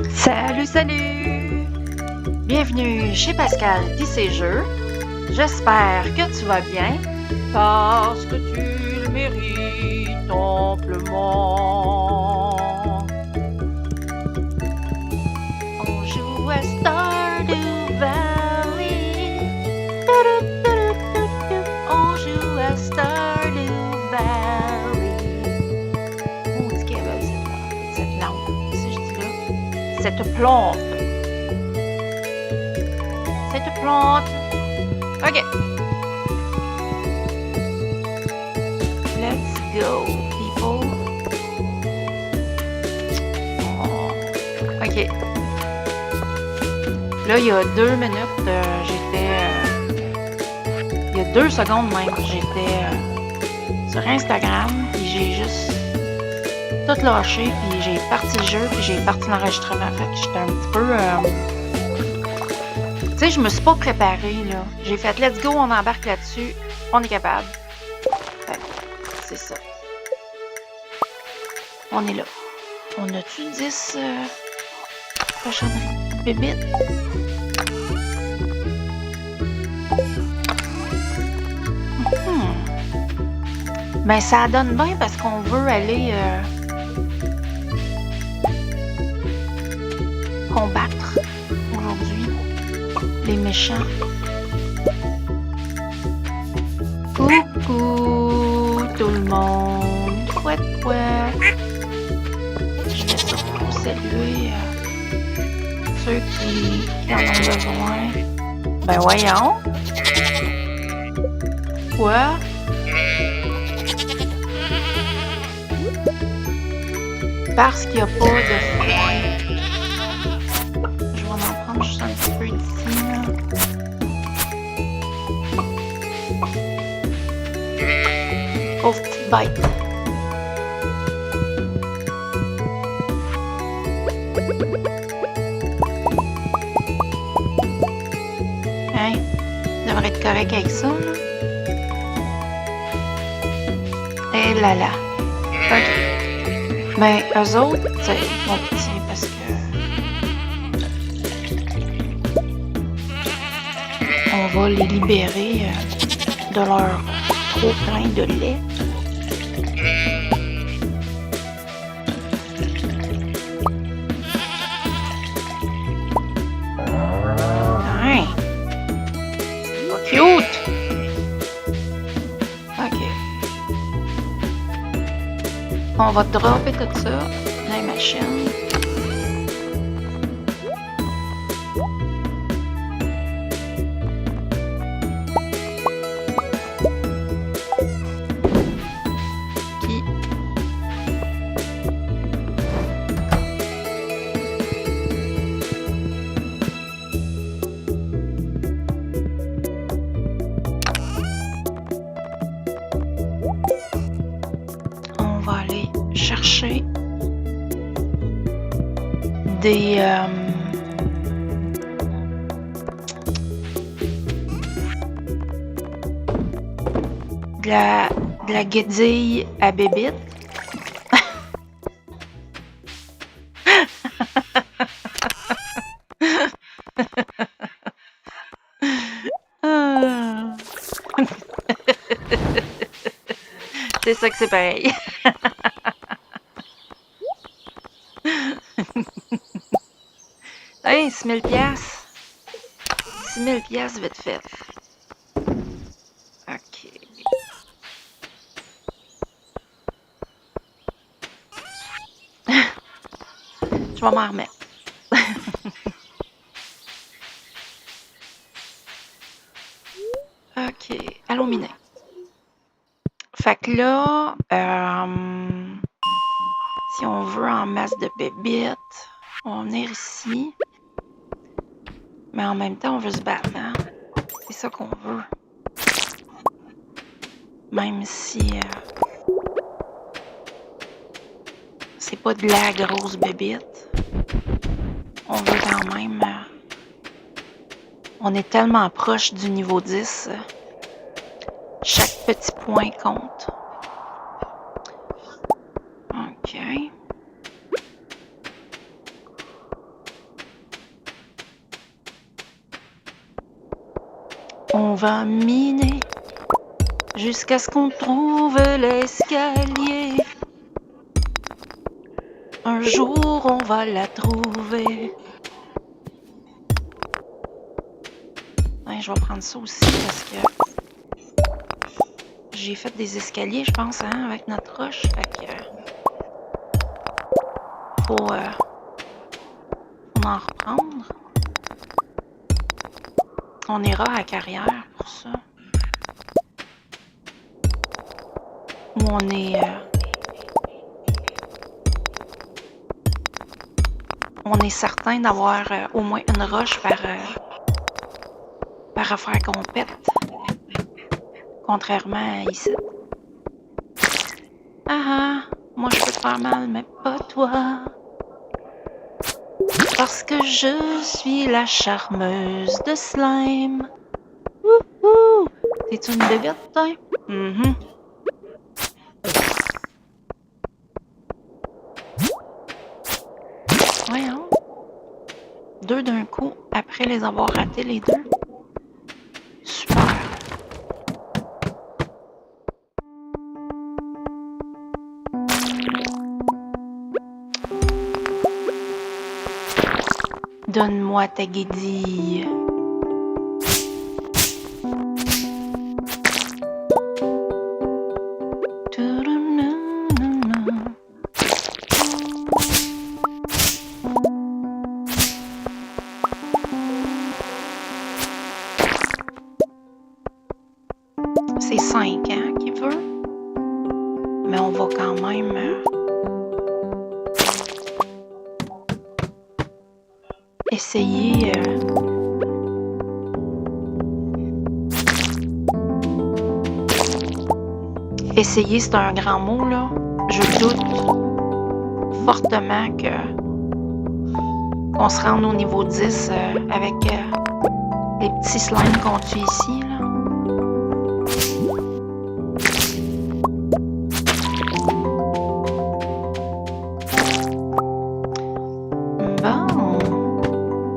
Salut, salut! Bienvenue chez Pascal PC Jeux. J'espère que tu vas bien parce que tu le mérites amplement. On joue à Stardew Valley. On joue à Stardew Valley. On dit qu'elle va cette lampe. Si je dis là, cette plante. Cette plante. Ok. Let's go, people. Oh. Ok. Là, il y a 2 minutes, il y a 2 secondes même, j'étais sur Instagram, puis j'ai juste tout lâché, puis j'ai parti le jeu, puis j'ai parti l'enregistrement. Fait que j'étais un petit peu... Tu sais, je me suis pas préparée, là. J'ai fait « Let's go, on embarque là-dessus, on est capable. » Fait que c'est ça. On est là. On a-tu 10 cochonneries bébites? Ben, ça donne bien parce qu'on veut aller combattre aujourd'hui les méchants. Coucou tout le monde. Couette, couette. Je vais surtout saluer ceux qui en ont besoin. Ben voyons. Quoi? Parce qu'il n'y a pas de foin. Je vais en prendre juste un petit peu d'ici. Pauvre petite bête. Hein? Devrait être correct avec ça, là. Et là là. Ok. Mais eux autres, ils font pitié parce que on va les libérer de leur trop plein de lait. Hein? C'est pas cute! Ok. On va dropper tout ça dans les machines. Puis on va aller chercher des de la guédille à bébite. C'est ça que c'est pareil. Hey, 6 000 piastres. 6 000 piastres vite fait. OK. Je vais m'en remettre. OK. Allons miner. Fait que là, si on veut en masse de bébites, on va venir ici. Mais en même temps, on veut se battre, hein? C'est ça qu'on veut. Même si c'est pas de la grosse bébite. On veut quand même... on est tellement proche du niveau 10. Chaque petit point compte. OK. va miner jusqu'à ce qu'on trouve l'escalier. Un jour, on va la trouver. Ouais, je vais prendre ça aussi parce que j'ai fait des escaliers, je pense, hein, avec notre roche. Fait que faut en reprendre. On ira à Carrière pour ça. Où on est certain d'avoir au moins une roche par affaire qu'on pète. Contrairement à ici. Ah, moi je peux te faire mal, mais pas toi. Parce que je suis la charmeuse de slime. Wouhou! T'es-tu une bébête, toi? Voyons. 2 d'un coup, après les avoir ratés les 2. Super. Donne-moi ta guédille. C'est 5 hein, qu'il veut. Mais on va quand même... essayer... Essayer, c'est un grand mot, là. Je doute fortement qu'on se rende au niveau 10 avec les petits slimes qu'on tue ici, là. Bon.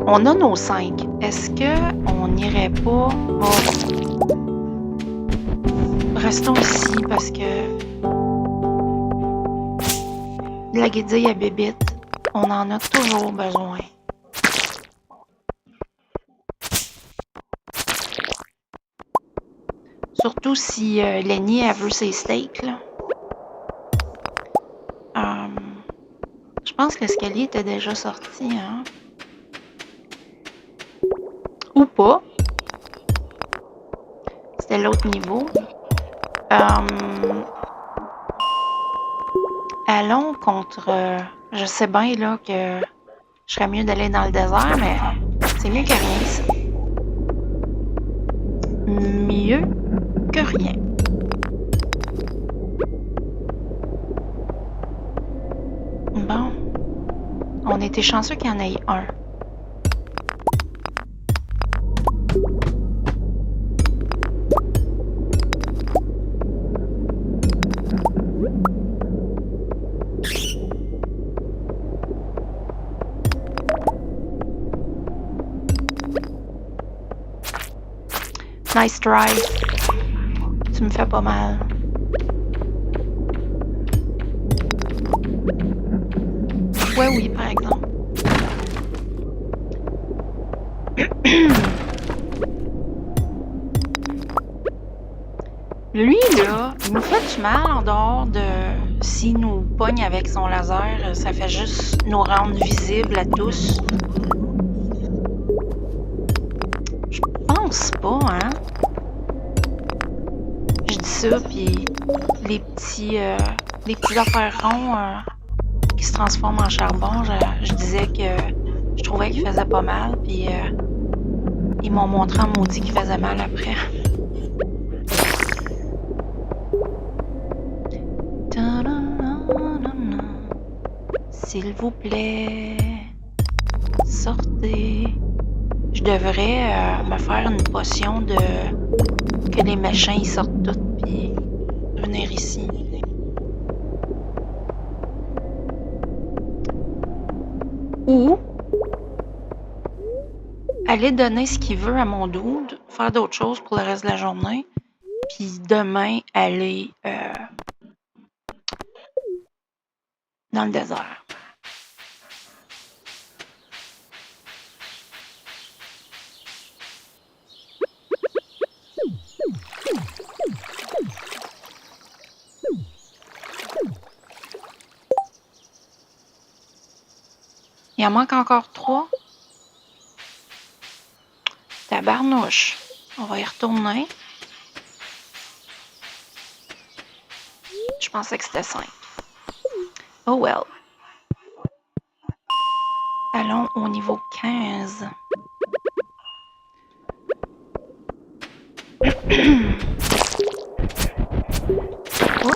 On a nos 5. Est-ce qu'on n'irait pas... Restons ici parce que la guédille à bébite, on en a toujours besoin. Surtout si Lenny elle veut ses steaks, là. Je pense que l'escalier était déjà sorti, hein? Ou pas. C'était l'autre niveau. Allons contre... je sais bien là que je serais mieux d'aller dans le désert, mais c'est mieux que rien ici. Mieux que rien. Bon. On était chanceux qu'il y en ait un. Nice try. Tu me fais pas mal. Ouais, oui, par exemple. Lui, là, il nous fait du mal en dehors de... S'il nous pogne avec son laser, ça fait juste nous rendre visibles à tous. Je pense pas, hein? Je dis ça, puis les petits affaires ronds qui se transforment en charbon, je disais que je trouvais qu'ils faisaient pas mal, puis ils m'ont montré en maudit qu'ils faisaient mal après. S'il vous plaît, sortez. Je devrais me faire une potion de... que les méchants ils sortent tous puis venir ici. Ou aller donner ce qu'il veut à mon dude, faire d'autres choses pour le reste de la journée, puis demain, aller dans le désert. Il en manque encore 3. Tabarnouche. On va y retourner. Je pensais que c'était 5. Oh well. Allons au niveau 15. Oh.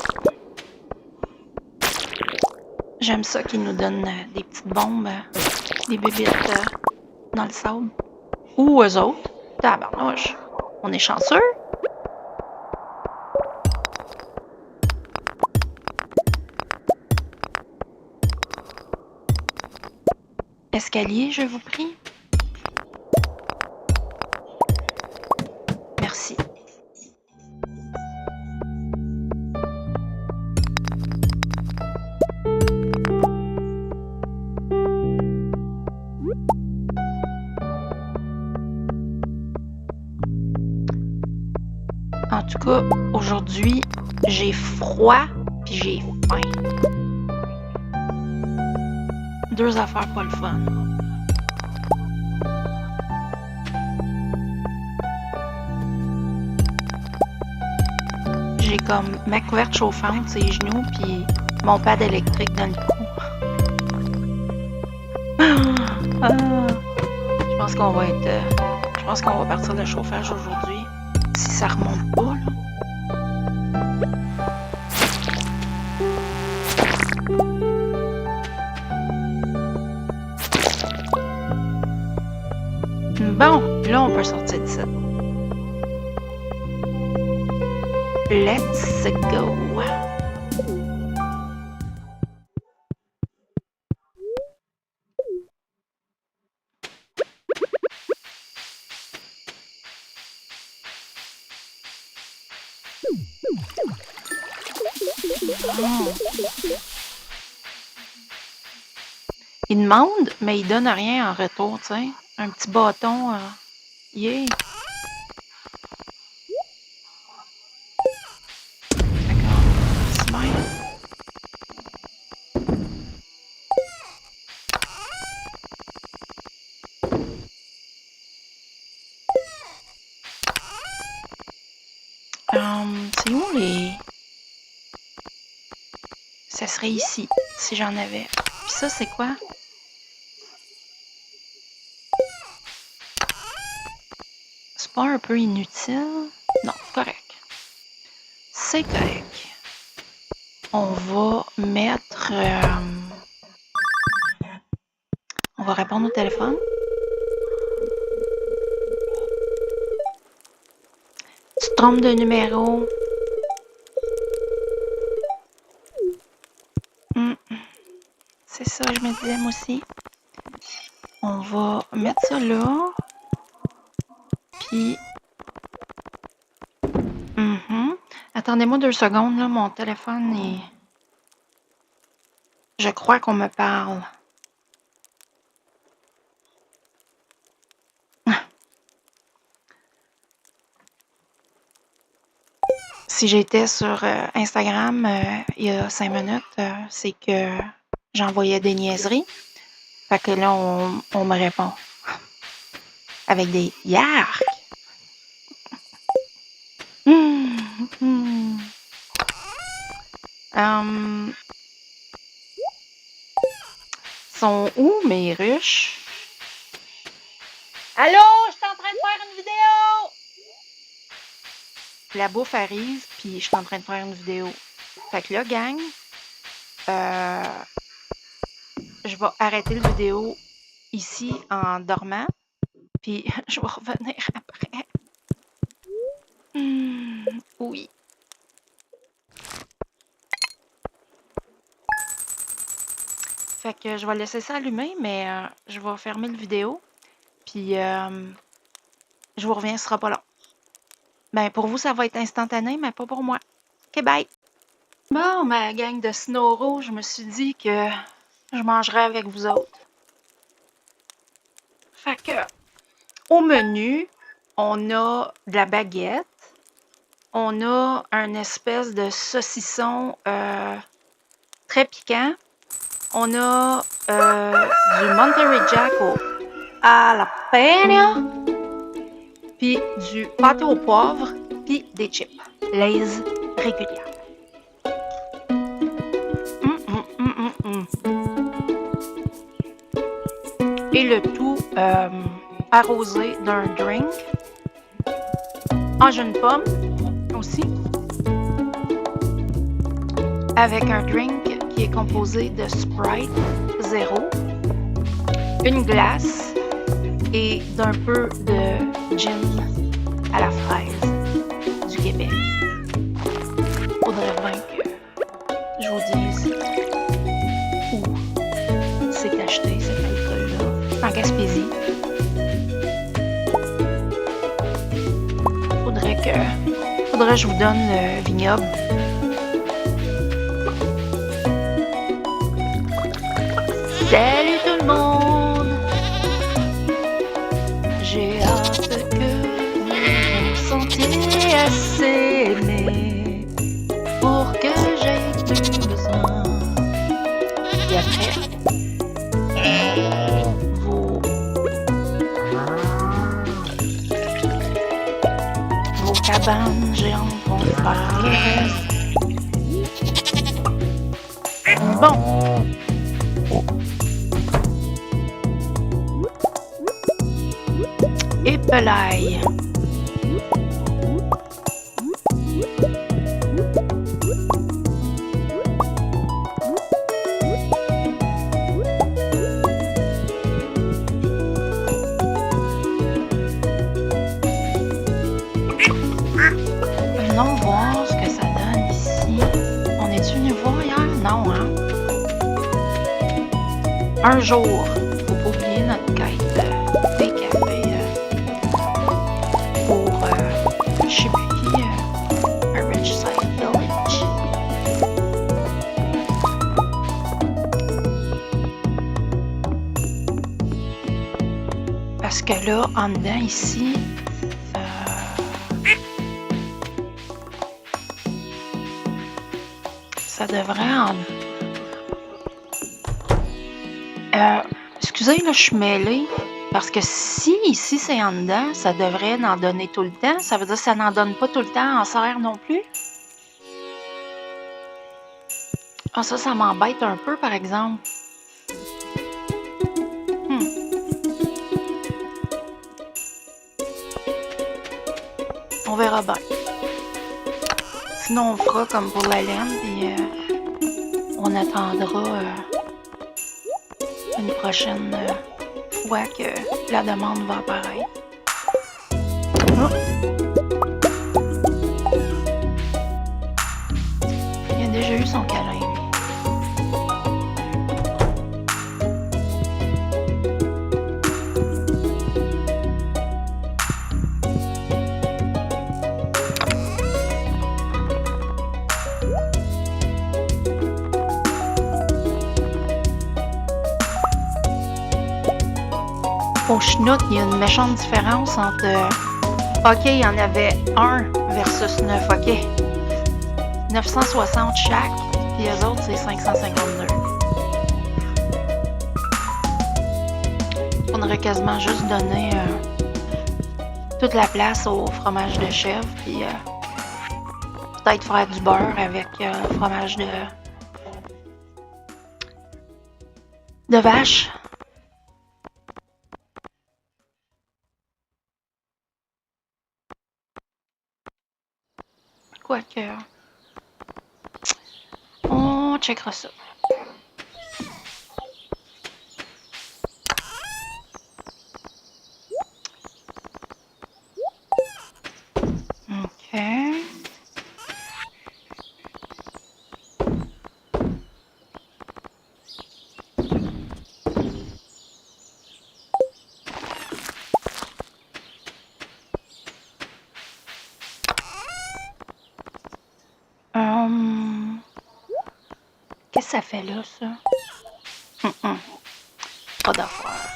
J'aime ça qu'ils nous donnent des petites bombes, des bébites dans le sable. Ou eux autres. Tabarnouche. On est chanceux. Escalier, je vous prie. Merci. En tout cas, aujourd'hui, j'ai froid puis j'ai faim. 2 affaires pas le fun. J'ai comme ma couverte chauffante sur les genoux puis mon pad électrique dans le cou. Je pense qu'on va je pense qu'on va partir le chauffage aujourd'hui. Si ça remonte pas, là. Bon, là, on peut sortir d'ici. Let's go. Oh. Il demande, mais il donne rien en retour, tu sais. Un petit bâton. Yeah. D'accord. C'est bien. C'est où les... Ça serait ici, si j'en avais. Puis ça, c'est quoi? C'est pas un peu inutile? Non, correct. C'est correct. On va mettre... on va répondre au téléphone. Tu te trompes de numéro. C'est ça, je me disais, moi aussi. On va mettre ça là. Puis... Attendez-moi 2 secondes, là, mon téléphone est... Je crois qu'on me parle. Si j'étais sur Instagram il y a 5 minutes, c'est que j'envoyais des niaiseries. Fait que là, on me répond. Avec des yark. Sont où mes ruches? Allô, je suis en train de faire une vidéo! La bouffe arrive, puis je suis en train de faire une vidéo. Fait que là, gang, je vais arrêter la vidéo ici en dormant, puis je vais revenir après. Oui. Fait que je vais laisser ça allumé, mais je vais fermer la vidéo. Puis, je vous reviens, ce sera pas long. Ben, pour vous, ça va être instantané, mais pas pour moi. OK, bye! Bon, ma gang de Snoro, je me suis dit que je mangerais avec vous autres. Fait que, au menu, on a de la baguette. On a un espèce de saucisson très piquant. On a du Monterey Jack à la jalapeno, puis du pâté au poivre, puis des chips Lay's régulières. Et le tout arrosé d'un drink. Ah, j'ai une pomme aussi. Avec un drink qui est composé de Sprite 0, une glace et d'un peu de gin à la fraise du Québec. Faudrait bien que je vous dise où c'est acheté cet alcool-là. En Gaspésie. Faudrait que je vous donne le vignoble. Salut tout le monde! J'ai hâte que vous vous sentiez assez aimé pour que j'aie plus besoin. Et après, vos cabanes géantes vont faire le reste. Bon. Épelaille. Venons voir ce que ça donne ici. On est-tu venu voir hier? Non, hein? Un jour. Faut pas oublier notre quête des cafés pour, je sais plus qui, un Ridgeside Village. Parce que là, en dedans, ici, ça devrait en... excusez, là, je suis mêlée. Parce que si ici c'est en dedans, ça devrait en donner tout le temps. Ça veut dire que ça n'en donne pas tout le temps en serre non plus. Ah, ça m'embête un peu, par exemple. On verra bien. Sinon, on fera comme pour la laine, puis on attendra une prochaine fois que la demande va apparaître. Oh. Il a déjà eu son câlin, lui. Au Chenoute, il y a une méchante différence entre... OK, il y en avait 1 versus 9, OK. 960 chaque, puis les autres, c'est 552. On aurait quasiment juste donné toute la place au fromage de chèvre, puis peut-être faire du beurre avec fromage de vache. Quoique, on checkera ça. OK. Qu'est-ce que ça fait là, ça? Pas d'affaire.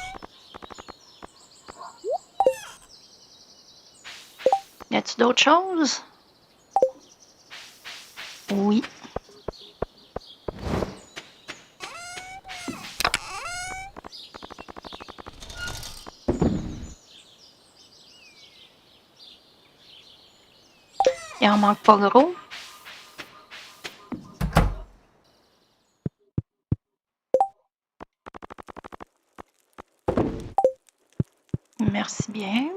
Y a-tu d'autres choses? Oui. Il en manque pas gros. Merci bien.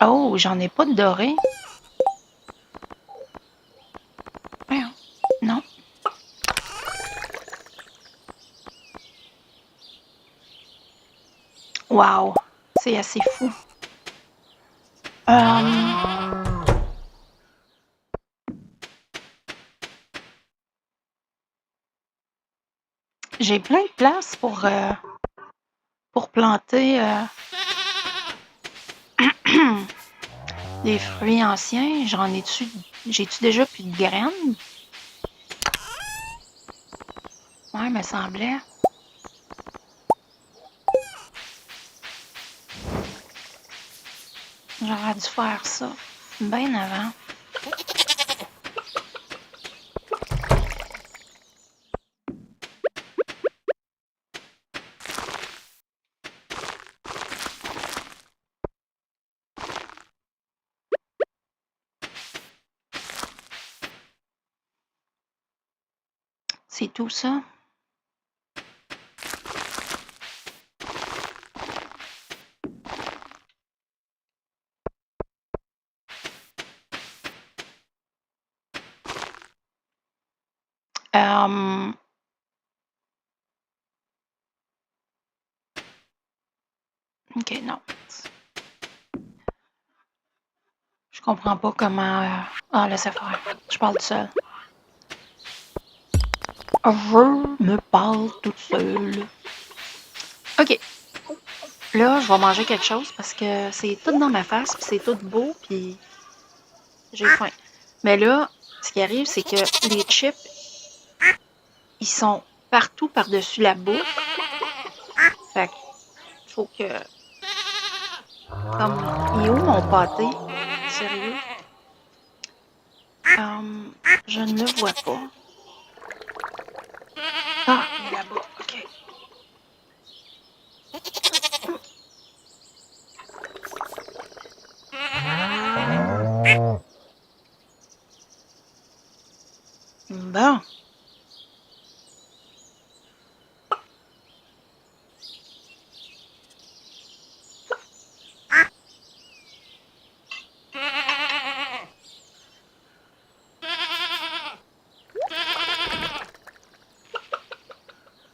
Oh, j'en ai pas de doré. Voyons. Non. Wow, c'est assez fou. J'ai plein de place pour planter des fruits anciens. J'ai-tu déjà plus de graines? Ouais, me semblait. J'aurais dû faire ça bien avant. C'est tout ça. OK, non. Je comprends pas comment... Ah, laissez faire. Je parle tout seul. Je me parle toute seule. OK. Là, je vais manger quelque chose parce que c'est tout dans ma face, puis c'est tout beau, puis j'ai faim. Mais là, ce qui arrive, c'est que les chips, ils sont partout par-dessus la bouffe. Fait qu'il faut que... Comme, il est où mon pâté? Sérieux? Je ne le vois pas. Ah, il est là-bas. OK. Bon.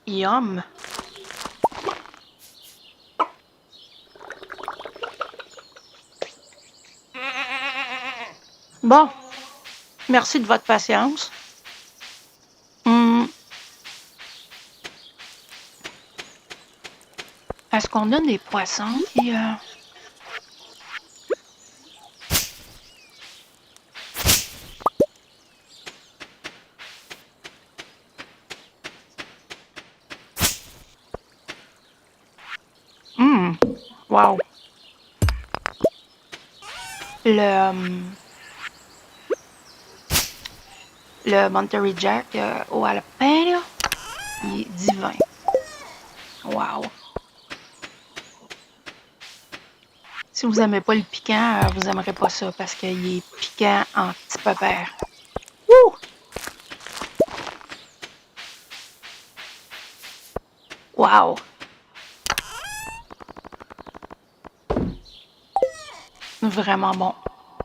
Yum. Bon. Merci de votre patience. Est-ce qu'on a des poissons qui... Wow. Le Monterey Jack au jalapeno, il est divin. Wow. Si vous aimez pas le piquant, vous aimerez pas ça parce qu'il est piquant en petit pépère. Wouh! Wow! Vraiment bon.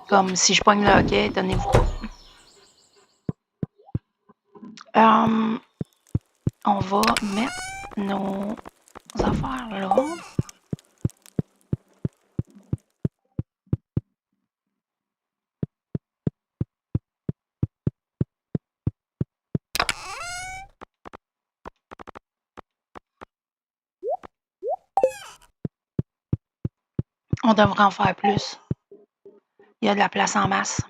Comme si je pogne le hockey, tenez-vous pas. On va mettre nos affaires là. On devrait en faire plus. Il y a de la place en masse.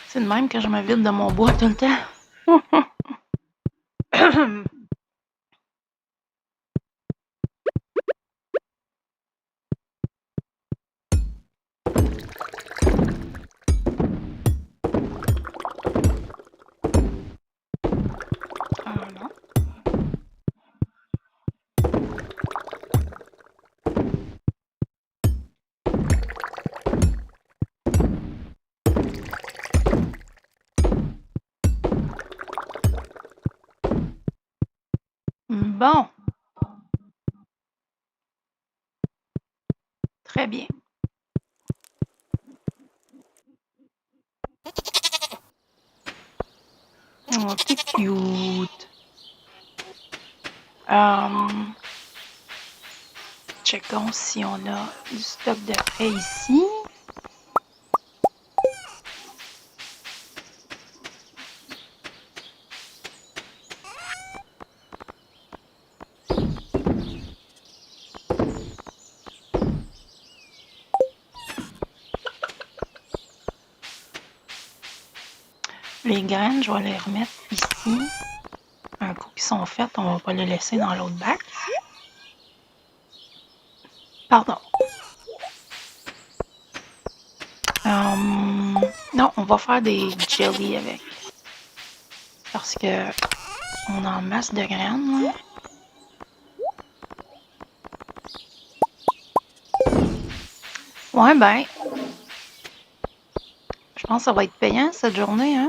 C'est de même que je me vide de mon bois tout le temps. Non. Bon. Très bien. Oh, t'es cute. Checkons si on a du stock de prêt ici. Les graines, je vais les remettre ici. Un coup qu'ils sont faites, on va pas les laisser dans l'autre bac. Pardon. Non, on va faire des jelly avec. Parce que on a en masse de graines. Là. Ouais, ben. Je pense que ça va être payant cette journée, hein?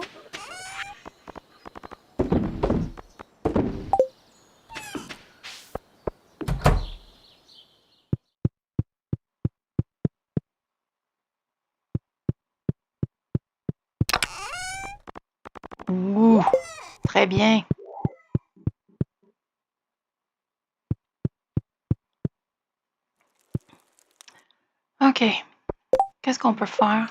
Ouh, très bien. OK. Qu'est-ce qu'on peut faire?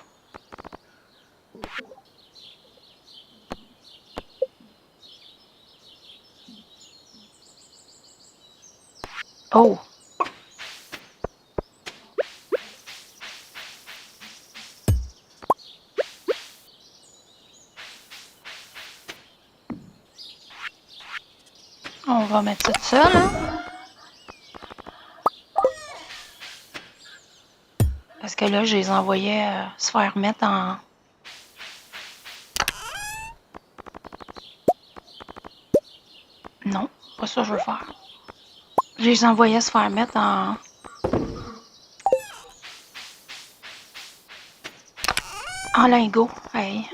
Oh! On va mettre ça là. Parce que là, je les envoyais se faire mettre en... Non, pas ça que je veux faire. Je les envoyais se faire mettre en lingot. Hey.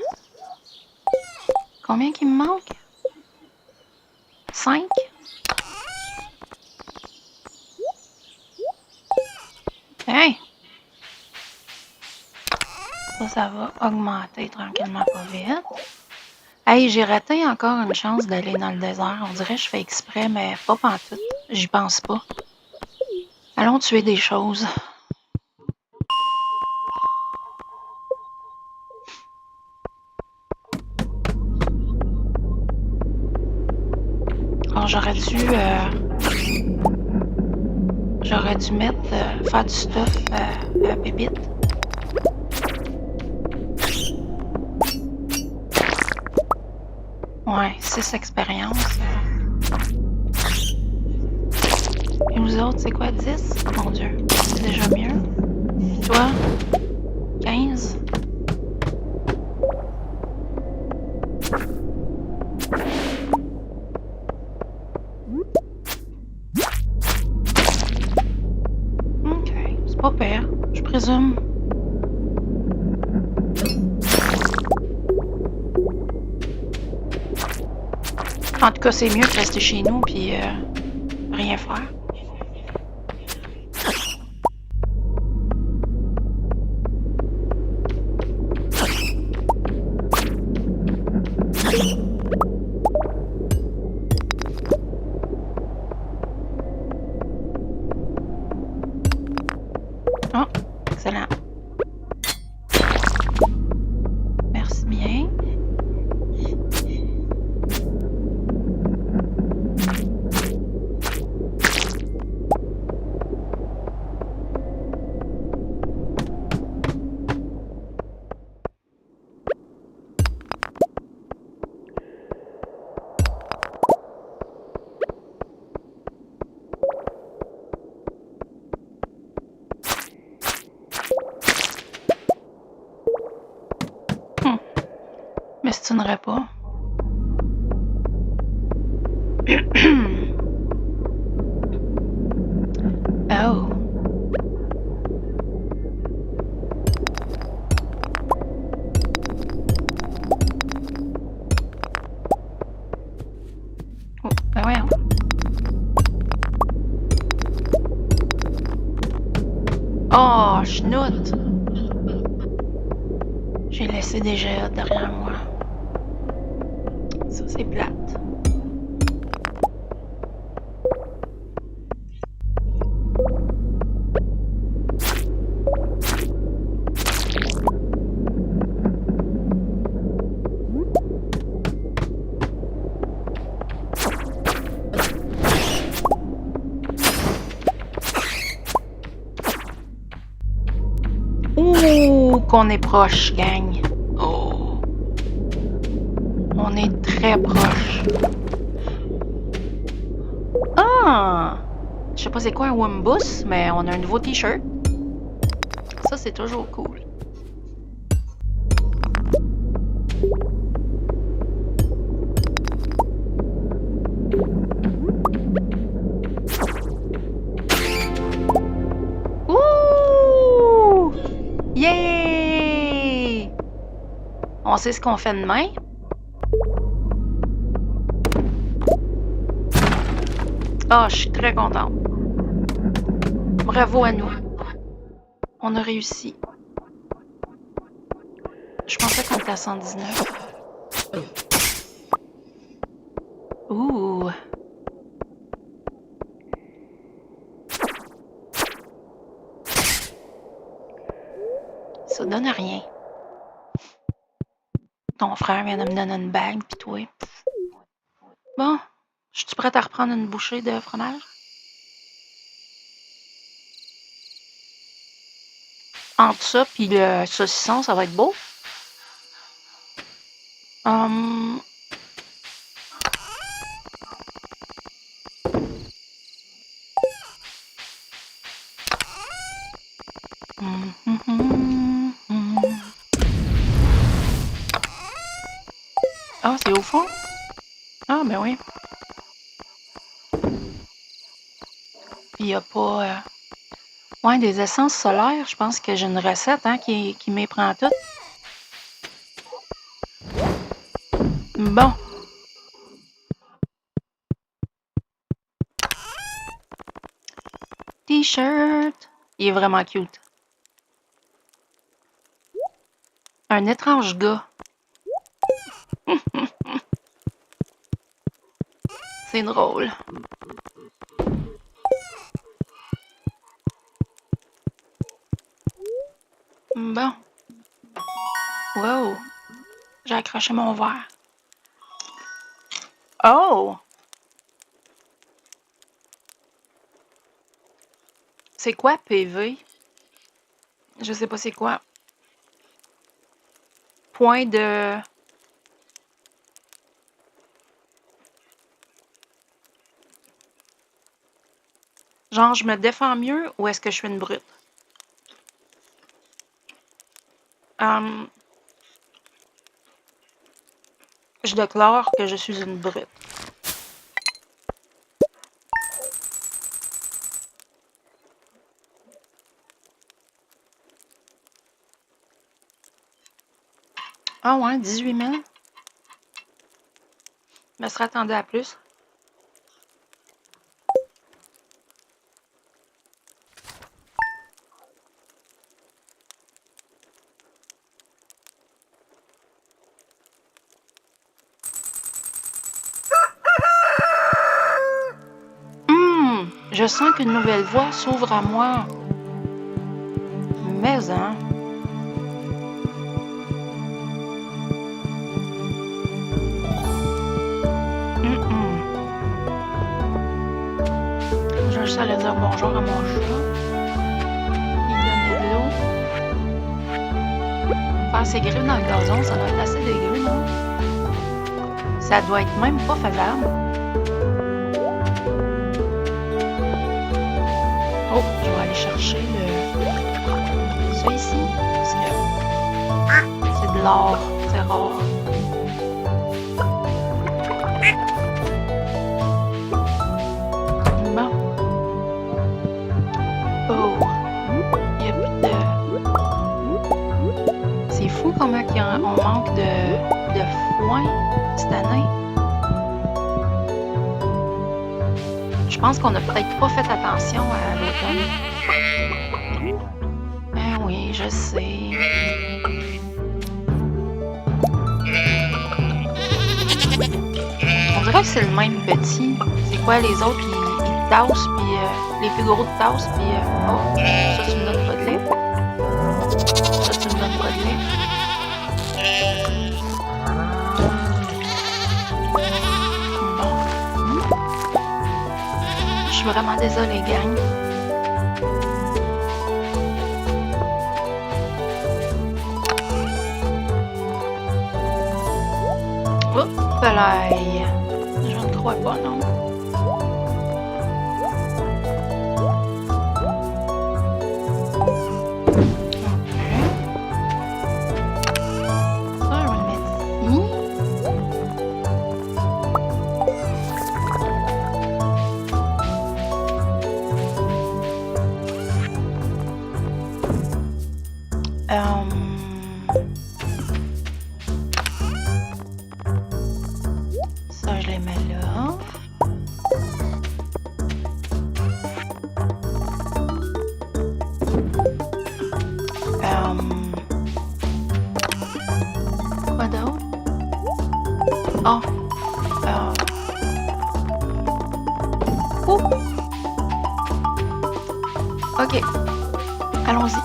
Combien qu'il me manque? 5? Hey! Ça va augmenter tranquillement pas vite. Hey, j'ai raté encore une chance d'aller dans le désert. On dirait que je fais exprès, mais pas pantoute. J'y pense pas. Allons tuer des choses. Alors, j'aurais dû mettre, faire du stuff à Bébite. Ouais, 6 expériences. Et nous autres, c'est quoi, 10? Mon Dieu, c'est déjà mieux. Toi, 15? OK, c'est pas pire, je présume. En tout cas, c'est mieux que rester chez nous puis rien faire. m'obstinerai pas. Oh. Oh, ben voyons. Oh, chenoute! J'ai laissé des géodes derrière moi. Ça, c'est plate. Ouh, qu'on est proche, gang. Oh. On est très proche. Ah! Je sais pas c'est quoi un Wumbus, mais on a un nouveau t-shirt. Ça, c'est toujours cool. Ouh! Yay! On sait ce qu'on fait demain. Ah, je suis très contente. Bravo à nous. On a réussi. Je pensais qu'on était à 119. Ouh! Ça donne rien. Ton frère vient de me donner une bague, pis toi. Bon, je suis prête à reprendre une bouchée de fromage? Entre ça pis le saucisson, ça va être beau. Hum, Ah, c'est au fond? Ah, ben oui. Puis il n'y a pas... Ouais, des essences solaires. Je pense que j'ai une recette hein, qui m'éprend tout. Bon. T-shirt. Il est vraiment cute. Un étrange gars. C'est drôle. Bon. Wow. J'ai accroché mon verre. Oh! C'est quoi PV? Je sais pas c'est quoi. Point de... Genre, je me défends mieux ou est-ce que je suis une brute? Je déclare que je suis une brute. Ah ouais, 18 000? Je me serais attendu à plus. Je sens qu'une nouvelle voie s'ouvre à moi. Mais, hein? Je vais juste aller dire bonjour à mon chat. Il donne de l'eau. Faire ses griffes dans le gazon, ça doit être assez dégueu, non? Ça doit être même pas faisable. Oh, je vais aller chercher ça ici. Parce que c'est de l'or, c'est rare. cette année. Je pense qu'on a peut-être pas fait attention à l'automne. Eh oui, je sais. On dirait que c'est le même petit. C'est quoi, les autres, ils te tassent, puis les plus gros te tassent, puis oh, ça, tu me donnes pas de lait. Ça, tu me donnes pas de lait. Bon. Je suis vraiment désolée, gang. Oh, pelaille. Je ne crois pas, non. Ça, je vais le mettre ici. Ça, je les mets là. Quoi d'autre? Oh. Ok. Allons-y.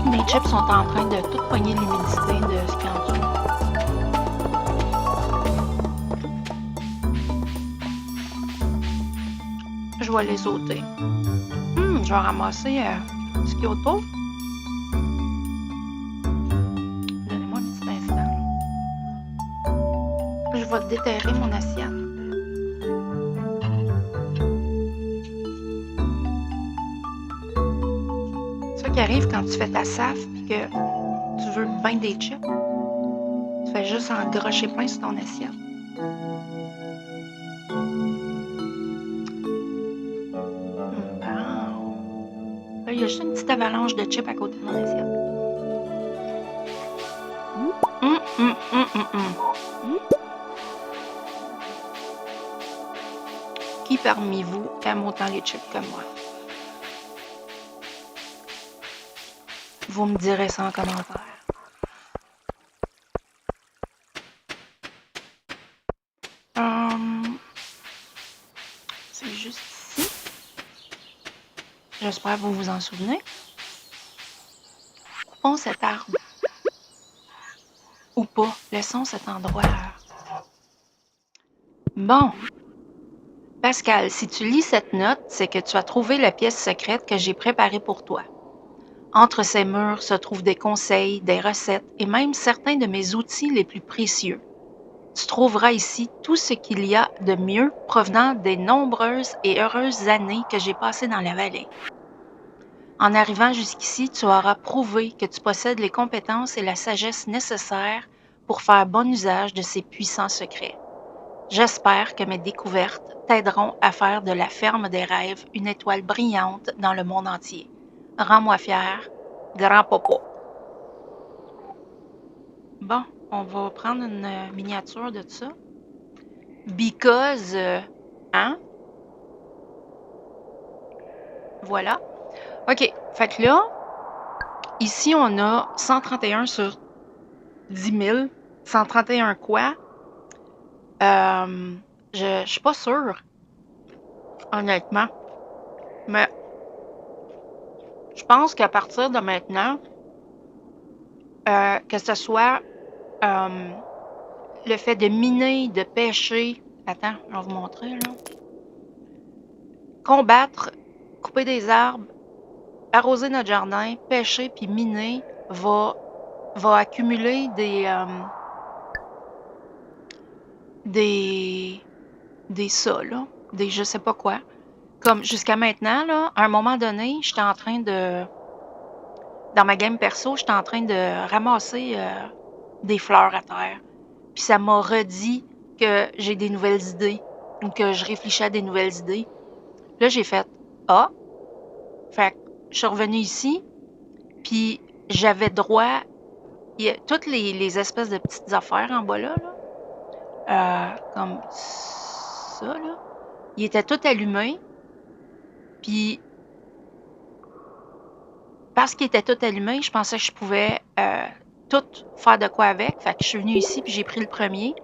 Mes chips sont en train de tout pogner l'humidité de ce qu'il y a en dessous. Je vais les ôter. Je vais ramasser ce qu'il y a autour. Donnez-moi un petit instant. Je vais déterrer mon assiette. C'est ça qui arrive quand tu fais ta SAF et que tu veux bien des chips. Tu fais juste engrocher plein sur ton assiette. Là, il y a juste une petite avalanche de chips à côté de mon assiette. Qui parmi vous aime autant les chips que moi? Vous me direz ça en commentaire. C'est juste ici. J'espère que vous vous en souvenez. Coupons cet arbre. Ou pas. Laissons cet endroit là. Bon. Pascal, si tu lis cette note, c'est que tu as trouvé la pièce secrète que j'ai préparée pour toi. Entre ces murs se trouvent des conseils, des recettes et même certains de mes outils les plus précieux. Tu trouveras ici tout ce qu'il y a de mieux provenant des nombreuses et heureuses années que j'ai passées dans la vallée. En arrivant jusqu'ici, tu auras prouvé que tu possèdes les compétences et la sagesse nécessaires pour faire bon usage de ces puissants secrets. J'espère que mes découvertes t'aideront à faire de la ferme des rêves une étoile brillante dans le monde entier. Rends-moi fier, grand-papa. Bon, on va prendre une miniature de ça. Because, hein? Voilà. OK, fait que là, ici, on a 131 sur 10 000. 131 quoi? Je suis pas sûre, honnêtement. Mais je pense qu'à partir de maintenant, que ce soit le fait de miner, de pêcher. Attends, je vais vous montrer, là. Combattre, couper des arbres, arroser notre jardin, pêcher puis miner va accumuler des ça, là, des je sais pas quoi. Comme jusqu'à maintenant, là, à un moment donné, j'étais en train de... Dans ma game perso, j'étais en train de ramasser des fleurs à terre. Puis ça m'a redit que j'ai des nouvelles idées ou que je réfléchis à des nouvelles idées. Là, j'ai fait Ah! Fait que je suis revenue ici, puis j'avais droit. Il y a toutes les espèces de petites affaires en bas là, comme ça, là. Ils étaient tous allumés, puis parce qu'ils étaient tous allumés, je pensais que je pouvais tout faire de quoi avec. Fait que je suis venue ici, puis j'ai pris le premier,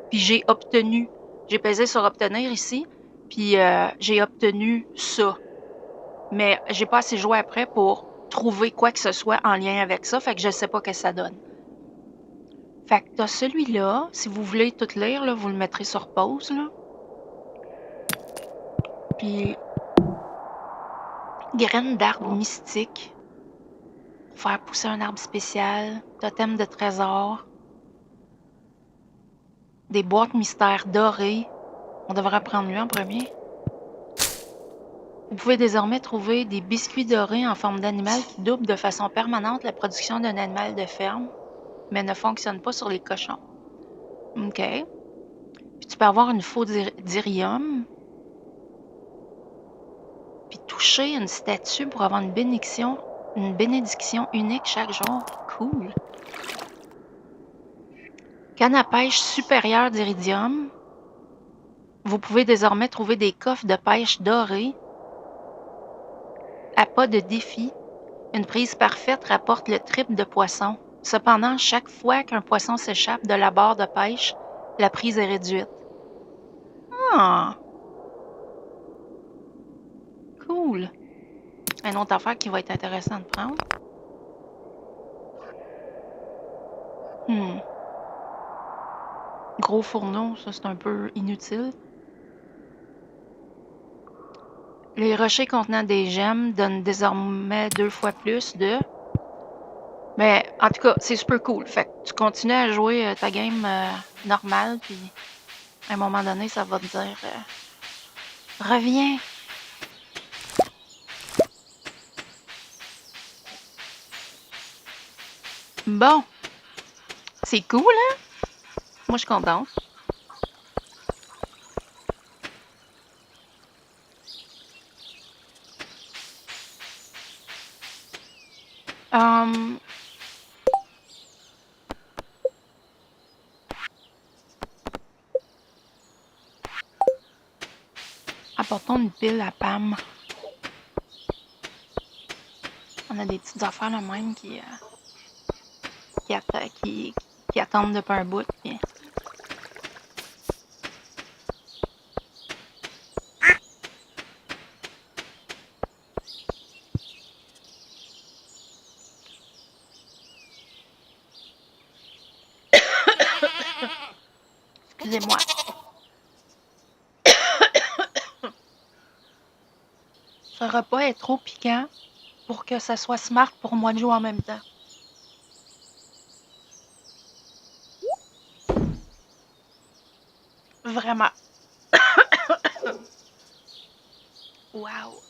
puis j'ai obtenu. J'ai pesé sur obtenir ici, puis j'ai obtenu ça. Mais j'ai pas assez joué après pour trouver quoi que ce soit en lien avec ça, fait que je sais pas ce que ça donne. Fait que t'as celui-là, si vous voulez tout lire, là, vous le mettrez sur pause, là. Puis, graines d'arbre mystique pour faire pousser un arbre spécial, totem de trésor, des boîtes mystères dorées. On devrait prendre lui en premier. Vous pouvez désormais trouver des biscuits dorés en forme d'animal qui doublent de façon permanente la production d'un animal de ferme, mais ne fonctionnent pas sur les cochons. OK. Puis tu peux avoir une faux d'irium. Puis toucher une statue pour avoir une bénédiction unique chaque jour. Cool. Canne à pêche supérieure d'iridium. Vous pouvez désormais trouver des coffres de pêche dorés. Appât de défi. Une prise parfaite rapporte le triple de poissons. Cependant, chaque fois qu'un poisson s'échappe de la barre de pêche, la prise est réduite. Ah! Cool. Une autre affaire qui va être intéressante de prendre. Gros fourneau, ça c'est un peu inutile. Les rochers contenant des gemmes donnent désormais 2 fois plus de... Mais en tout cas, c'est super cool. Fait que tu continues à jouer ta game normale, puis à un moment donné, ça va te dire reviens. Bon, c'est cool, hein? Moi, je suis contente. Apportons une pile à Pam. On a des petites affaires là même qui attendent depuis un bout. Puis... Excusez-moi. Ce repas est trop piquant pour que ça soit smart pour moi de jouer en même temps. Vraiment. Wow.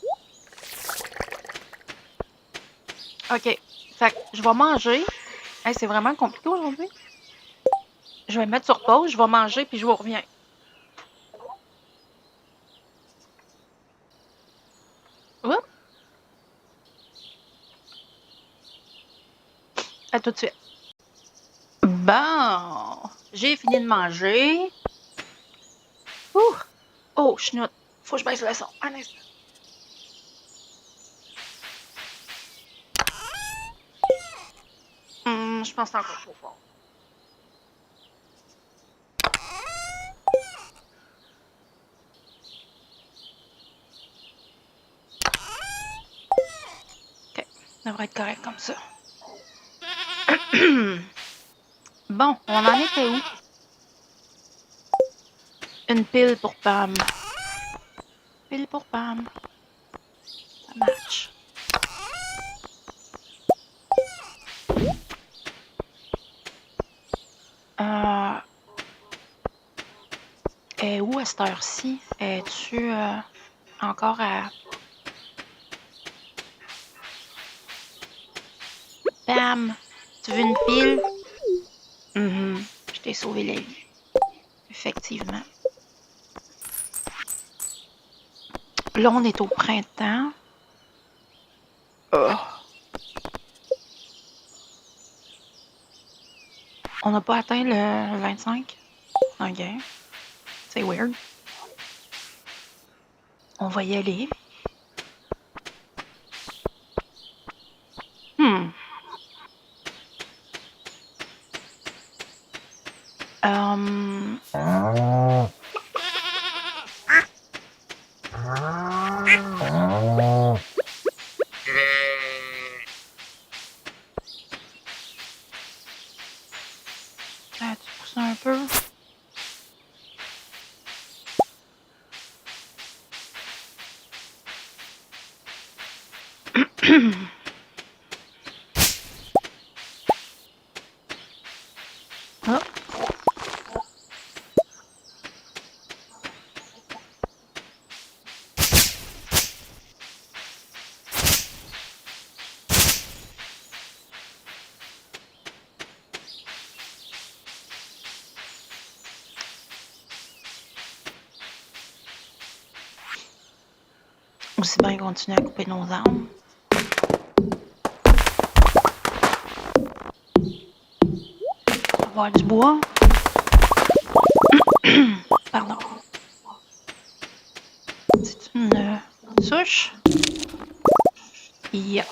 OK. Fait que je vais manger. Hey, c'est vraiment compliqué aujourd'hui. Je vais mettre sur pause, je vais manger, puis je vous reviens. Oups. À tout de suite. Bon. J'ai fini de manger. Ouh. Oh, chenoute. Faut que je baisse le son. Un instant. Je pense que c'est encore trop fort. OK. Ça devrait être correct comme ça. Bon, on en était où? Une pile pour Pam. Pile pour Pam. Ça marche. Où à cette heure-ci? Es-tu encore à... Pam, tu veux une pile? Je t'ai sauvé la vie. effectivement. Là, on est au printemps. On n'a pas atteint le 25? OK. C'est weird. On va y aller. Tu pousses un peu? Oh. Aussi bien continuer à couper nos arbres. Avoir du bois. Pardon. C'est une souche? Yep.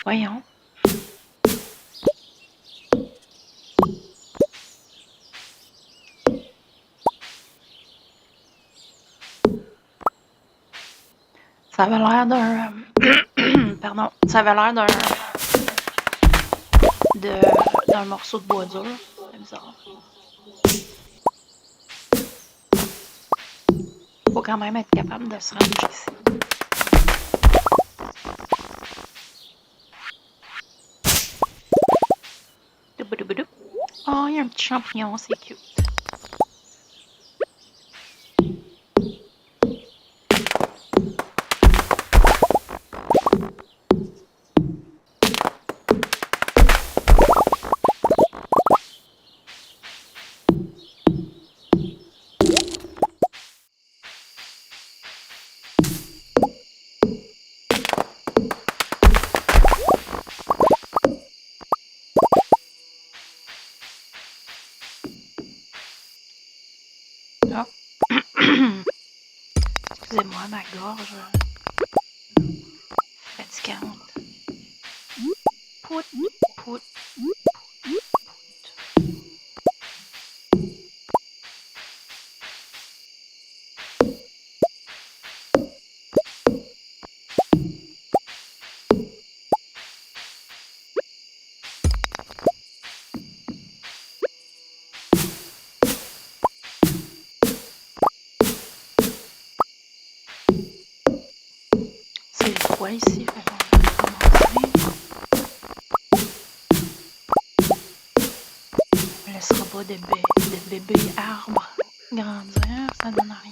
Voyons. Ça avait l'air d'un... Pardon. Ça avait l'air d'un morceau de bois dur. C'est bizarre. Faut quand même être capable de se rendre ici. Oh, il y a un petit champignon, c'est cute. Ah. Excusez-moi, ma gorge fatigante. Pout, pout, pout. C'est froid ici, fait qu'on va commencer. On ne laissera pas de bébés arbres grandir, ça donne rien.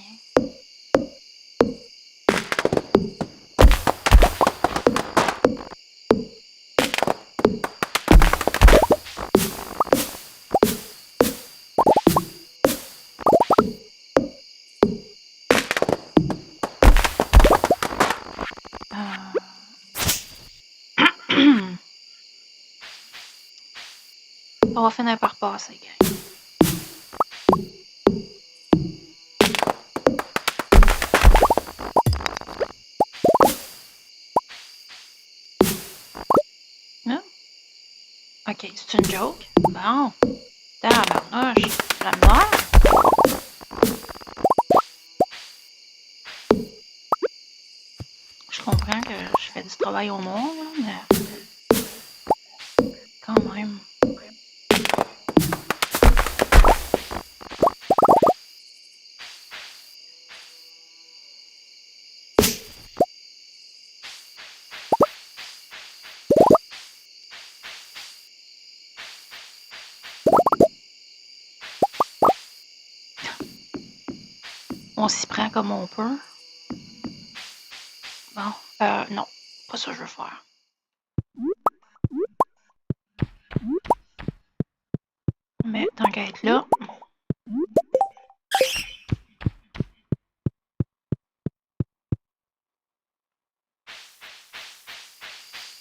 On va finir par passer, gang. Ah. Ok, c'est une joke. Bon. Tabarnouche. La mort. Je comprends que je fais du travail au noir, là, mais quand même. On s'y prend comme on peut. Bon, non, pas ça que je veux faire. Mais tant qu'à être là.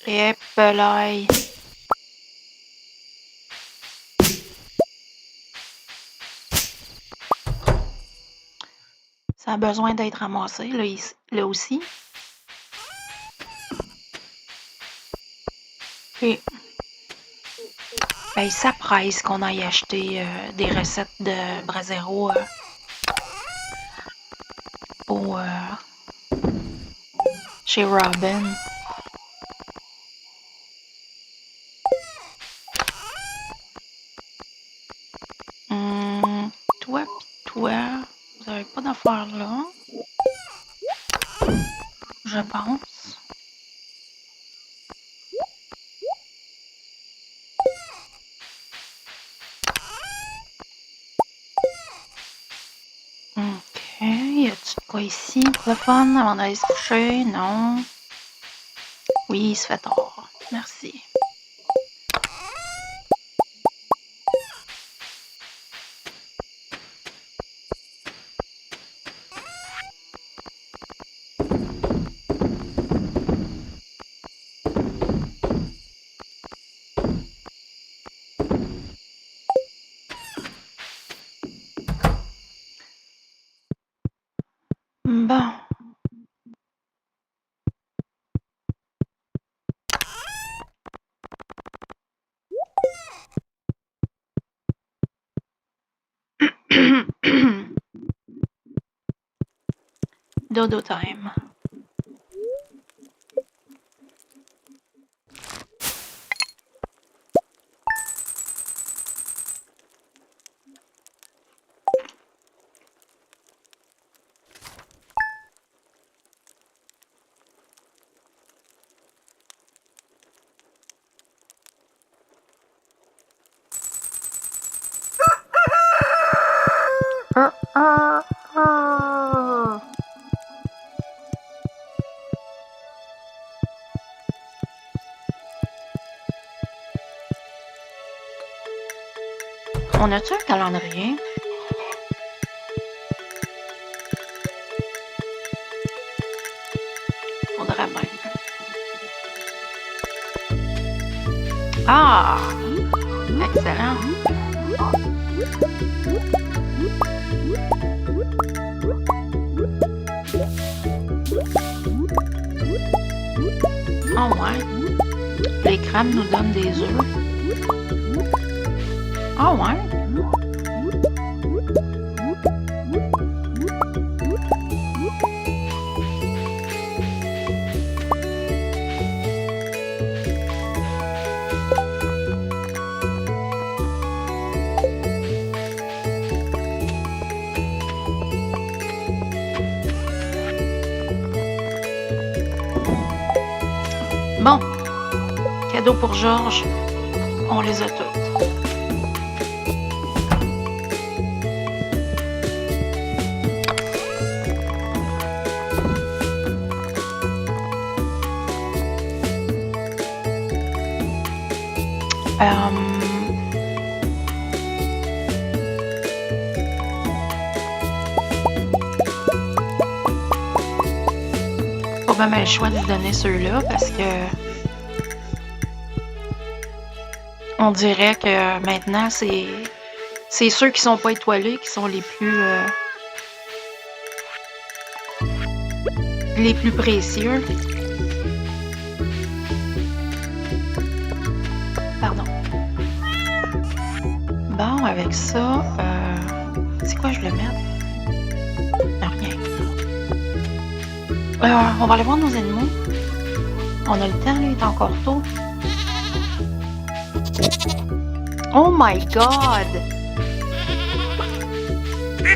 Et pelaille. Ça a besoin d'être ramassé, là, ici, là aussi. Et ben, ça presse qu'on aille acheter des recettes de Brasero chez Robin. Toi pis toi, vous avez pas d'affaires là, je pense. Ok, y a-tu de quoi ici pour le fun avant d'aller se coucher? Non. Oui, il se fait tard. Merci. Bon. Dodo time. On a-tu un calendrier? Faudrait bien. Ah! Excellent. Oh ouais. Les crabes nous donnent des œufs. Oh ouais. Bon. Cadeau pour Georges. On les a toutes. Pas vraiment le choix de donner ceux-là parce que On dirait que maintenant, c'est ceux qui sont pas étoilés qui sont les plus précieux. Pardon. Bon, avec ça, c'est quoi je le mets? Rien. On va aller voir nos ennemis. On a le temps, là, il est encore tôt. Oh my God!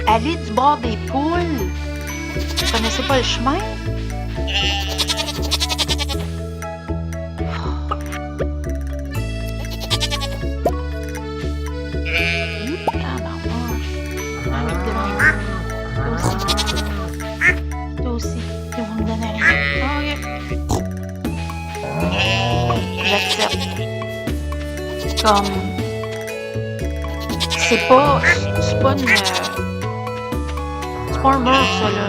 Aller du bord des poules! Vous connaissez pas le chemin? Ah, ben, moi, avec de l'amour. Toi aussi. Tu vas me donner rien. Ok. J'accepte. Comme. C'est pas une. C'est pas un mur, ça, là.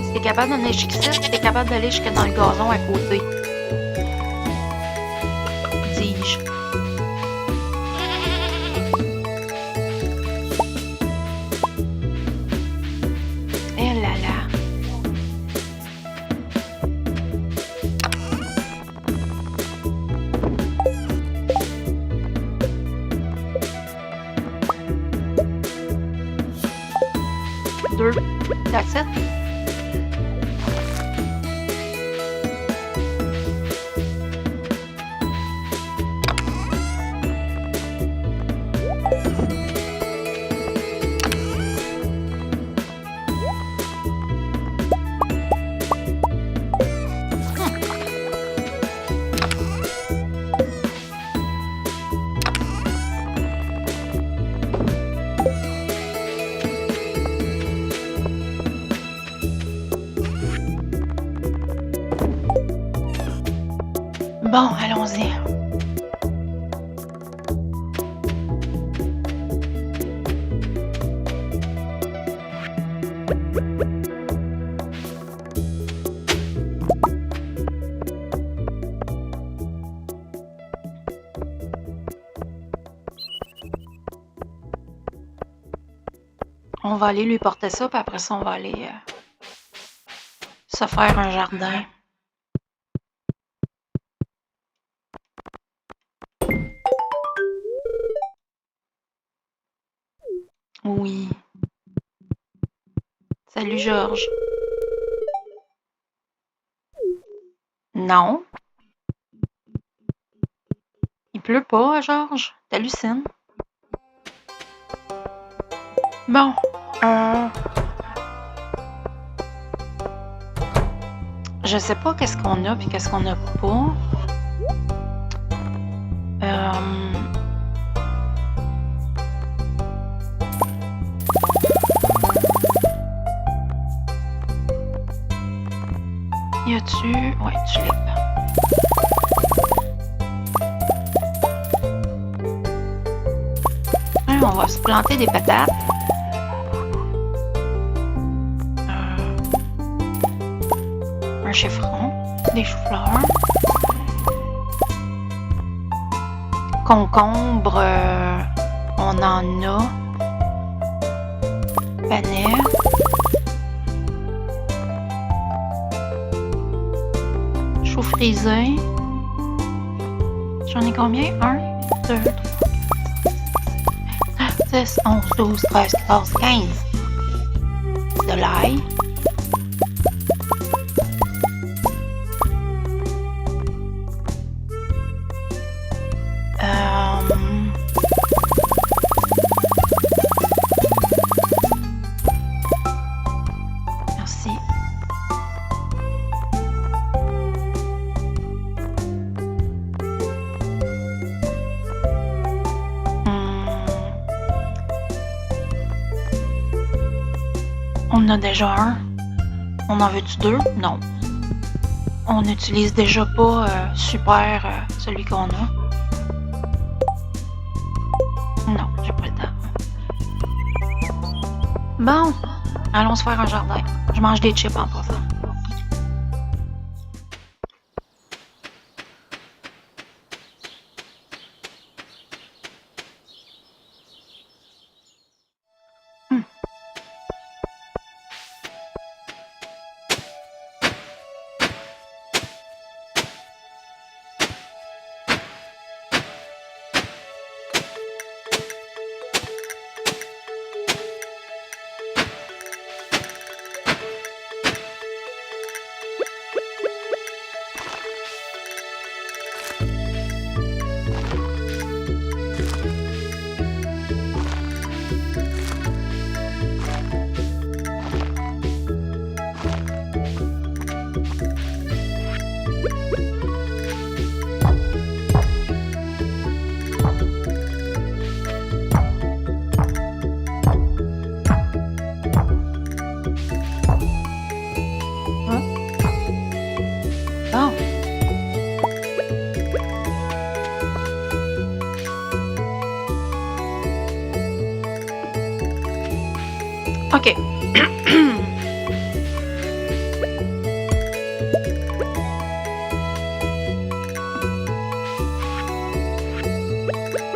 Si t'es capable d'en aller jusqu'ici, t'es capable d'aller jusque dans le gazon à côté. Dis-je. Eh là là. Deux. That's it. Bon, allons-y. On va aller lui porter ça, puis après ça, on va aller se faire un jardin. Oui. Salut, Georges. Non. Il pleut pas, Georges. T'hallucines. Bon. Je sais pas qu'est-ce qu'on a puis qu'est-ce qu'on a pas. Y a-tu... Ouais, tulipe. On va se planter des patates. Un chiffron, des choux-fleurs. Concombre, on en a. Panais. Choux frisés. J'en ai combien? 1, 2, 3, 4, 6, 11, 12, 13, 14, 15. De l'ail. Merci. On en a déjà un. On en veut-tu deux? Non. On n'utilise déjà pas super celui qu'on a. Non, j'ai pas le temps. Bon, allons se faire un jardin. Je mange des chips en passant. OK.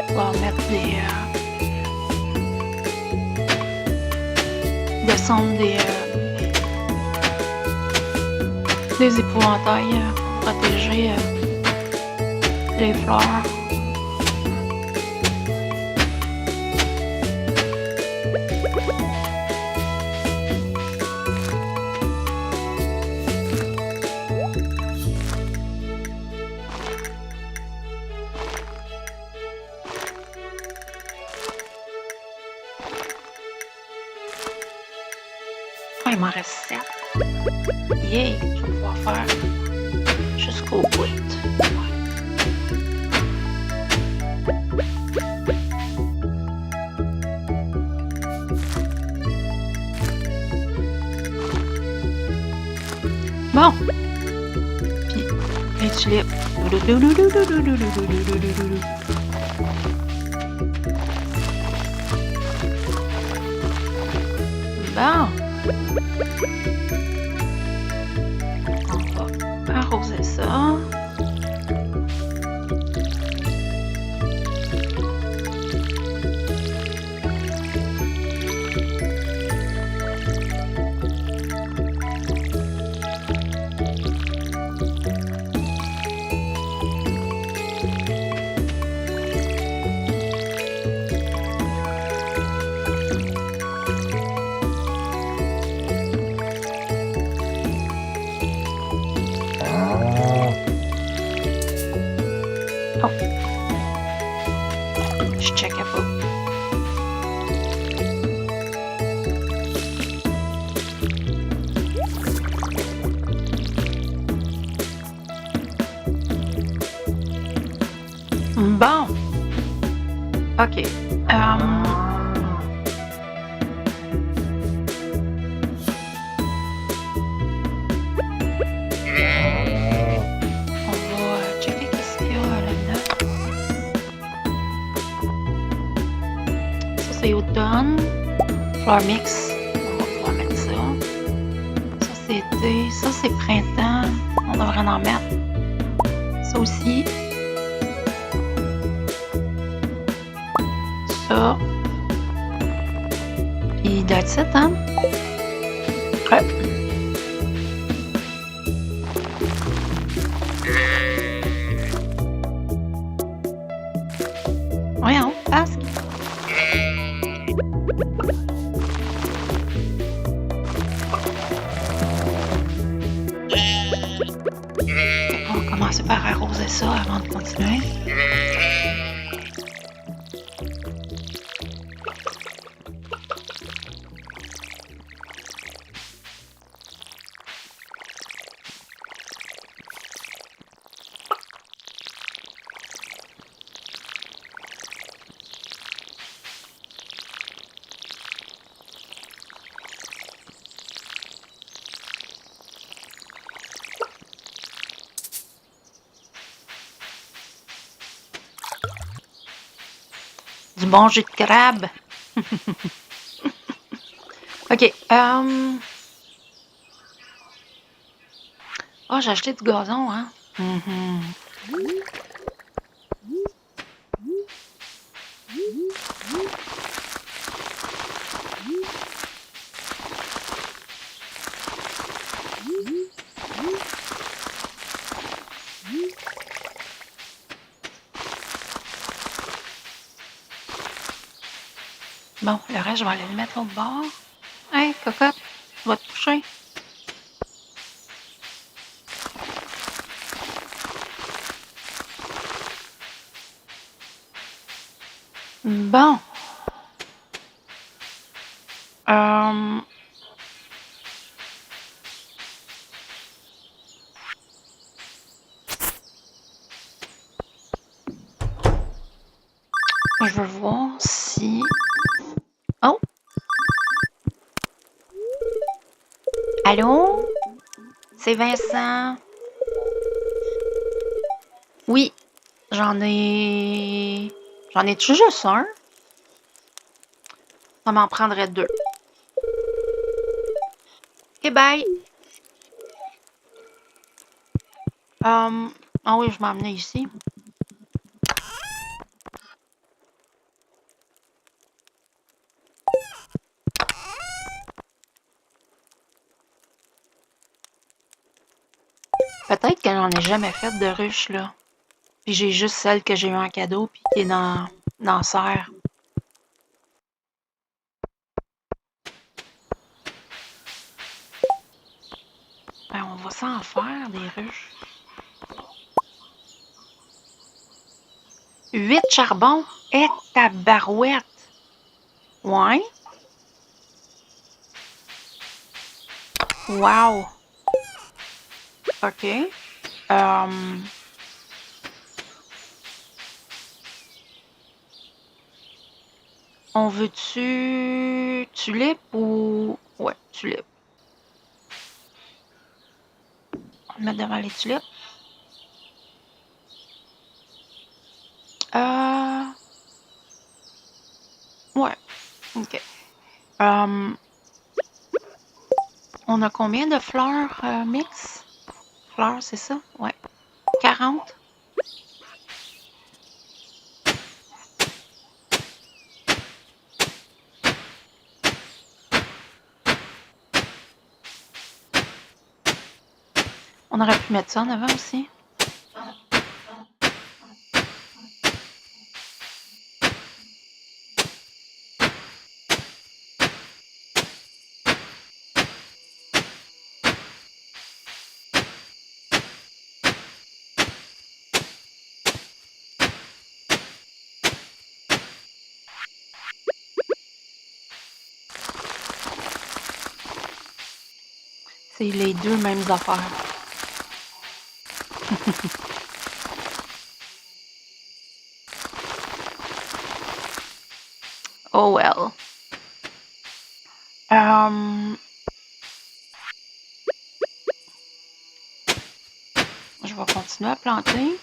On va mettre descendre des épouvantails pour protéger les fleurs. Ah, il m'en reste 7. Yeah, je vais pouvoir faire jusqu'au bout. Bon. Puis, les tulipes. Bon. On va arroser ça. Oh. Je checkais pas. Bon. OK. On va checker qu'est-ce qu'il y a là-dedans. Ça, c'est automne. Fleur mix. On va pouvoir mettre ça. Ça, c'est été. Ça, c'est printemps. On devrait en mettre. Ça aussi. Ça. Puis that's it, hein? Ouais. Voyons, basque. On va commencer par arroser ça avant de continuer. Du bon jus de crabe. OK. Oh, j'ai acheté du gazon, hein? Bon, le reste, je vais aller le mettre l'autre bord. Hey, cocotte, tu vas te coucher. Bon. Je veux voir si... Oh! Allô? C'est Vincent. Oui, j'en ai... J'en ai-tu juste un? Ça m'en prendrait 2. Ok, bye. Ah oui, je m'emmenais ici. Peut-être que j'en ai jamais fait de ruche, là. Puis j'ai juste celle que j'ai eu en cadeau, puis qui est dans la serre. Ben, on va s'en faire, des ruches. 8 charbons? Et tabarouette! Ouais. Wow! OK. On veut-tu tulipe ou... Ouais, tulipe. On va le mettre devant les tulipes. Ouais. OK. On a combien de fleurs mix? Fleurs, c'est ça? Ouais. 40? On aurait pu mettre ça en avant aussi. C'est les deux mêmes affaires. Oh well. Je vais continuer à planter.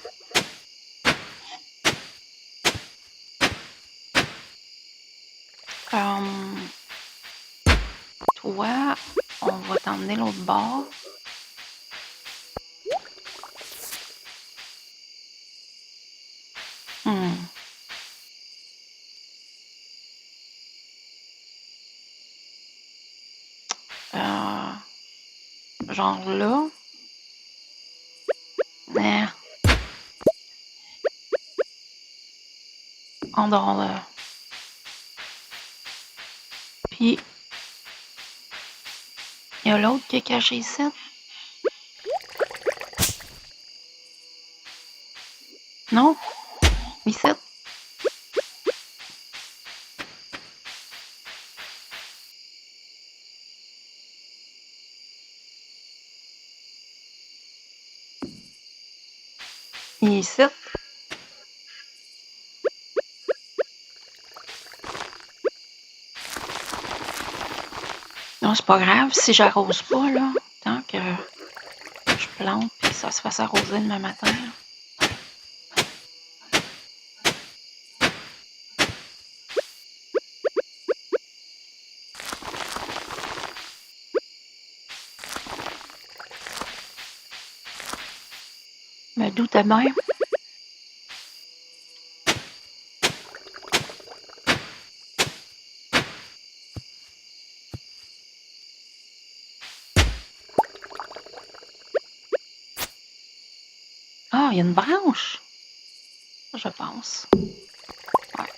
Toi, on va t'emmener l'autre bord. Genre là. En dehors là. Puis, il y a l'autre qui est caché ici. Non? Ici? Ici? Non, c'est pas grave si j'arrose pas, là. Tant que je plante et que ça se fasse arroser demain matin. Là. Me doutais bien. Ah, il y a une branche. Je pense. Ouais.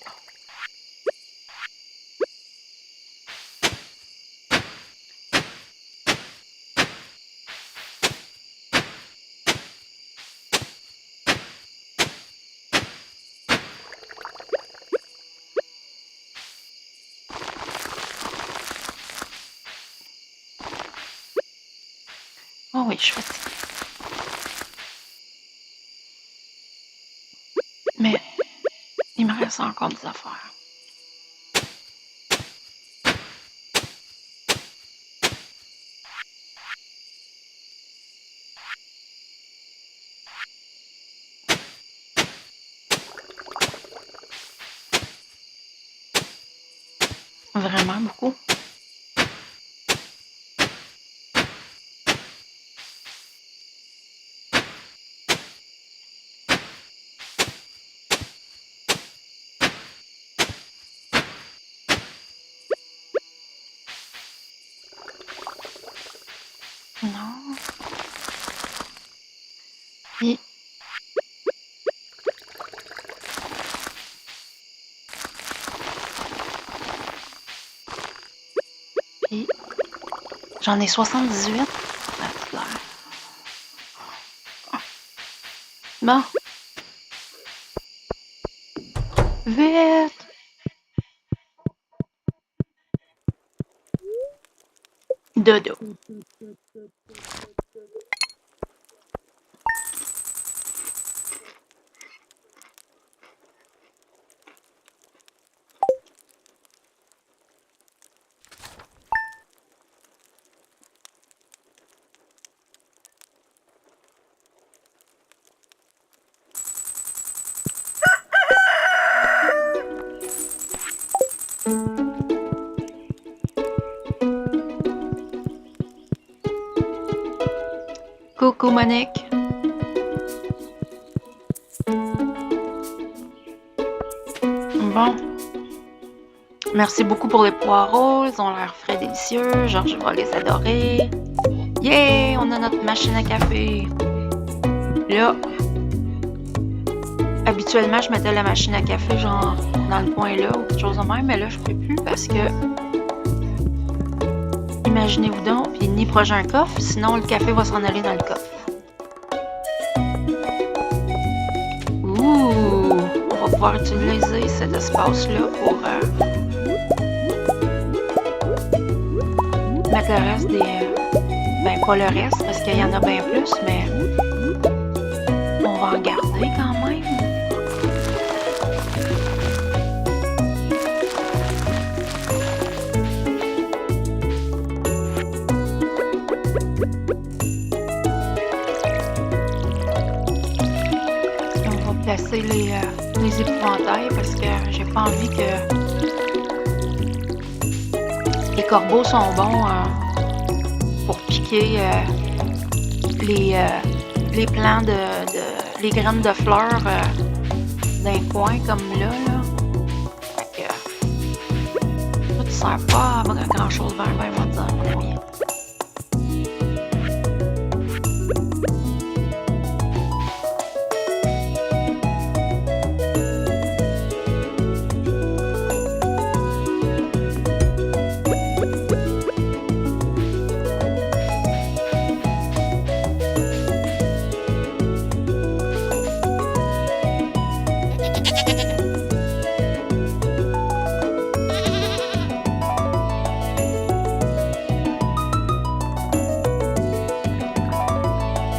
Oh oui, je suis fatiguée. Mais il me reste encore des affaires. Vraiment beaucoup. Non. Puis... Puis... J'en ai 78. That's l'air. Bon. Vite! Dodo. Coucou Monique. Bon. Merci beaucoup pour les poireaux. Ils ont l'air frais délicieux. Genre, je vais les adorer. Yeah! On a notre machine à café. Là, habituellement, je mettais la machine à café genre dans le coin là ou quelque chose de même, mais là, je peux plus parce que imaginez-vous donc, puis ni proche d'un coffre, sinon le café va s'en aller dans le coffre. Ouh! On va pouvoir utiliser cet espace-là pour mettre le reste des... ben, pas le reste, parce qu'il y en a bien plus, mais on va en garder quand même. On va placer les épouvantails parce que j'ai pas envie que... Les corbeaux sont bons pour piquer les plants les graines de fleurs d'un coin comme là. Fait que ça ne sert pas à grand chose vers moi dire, mon ami.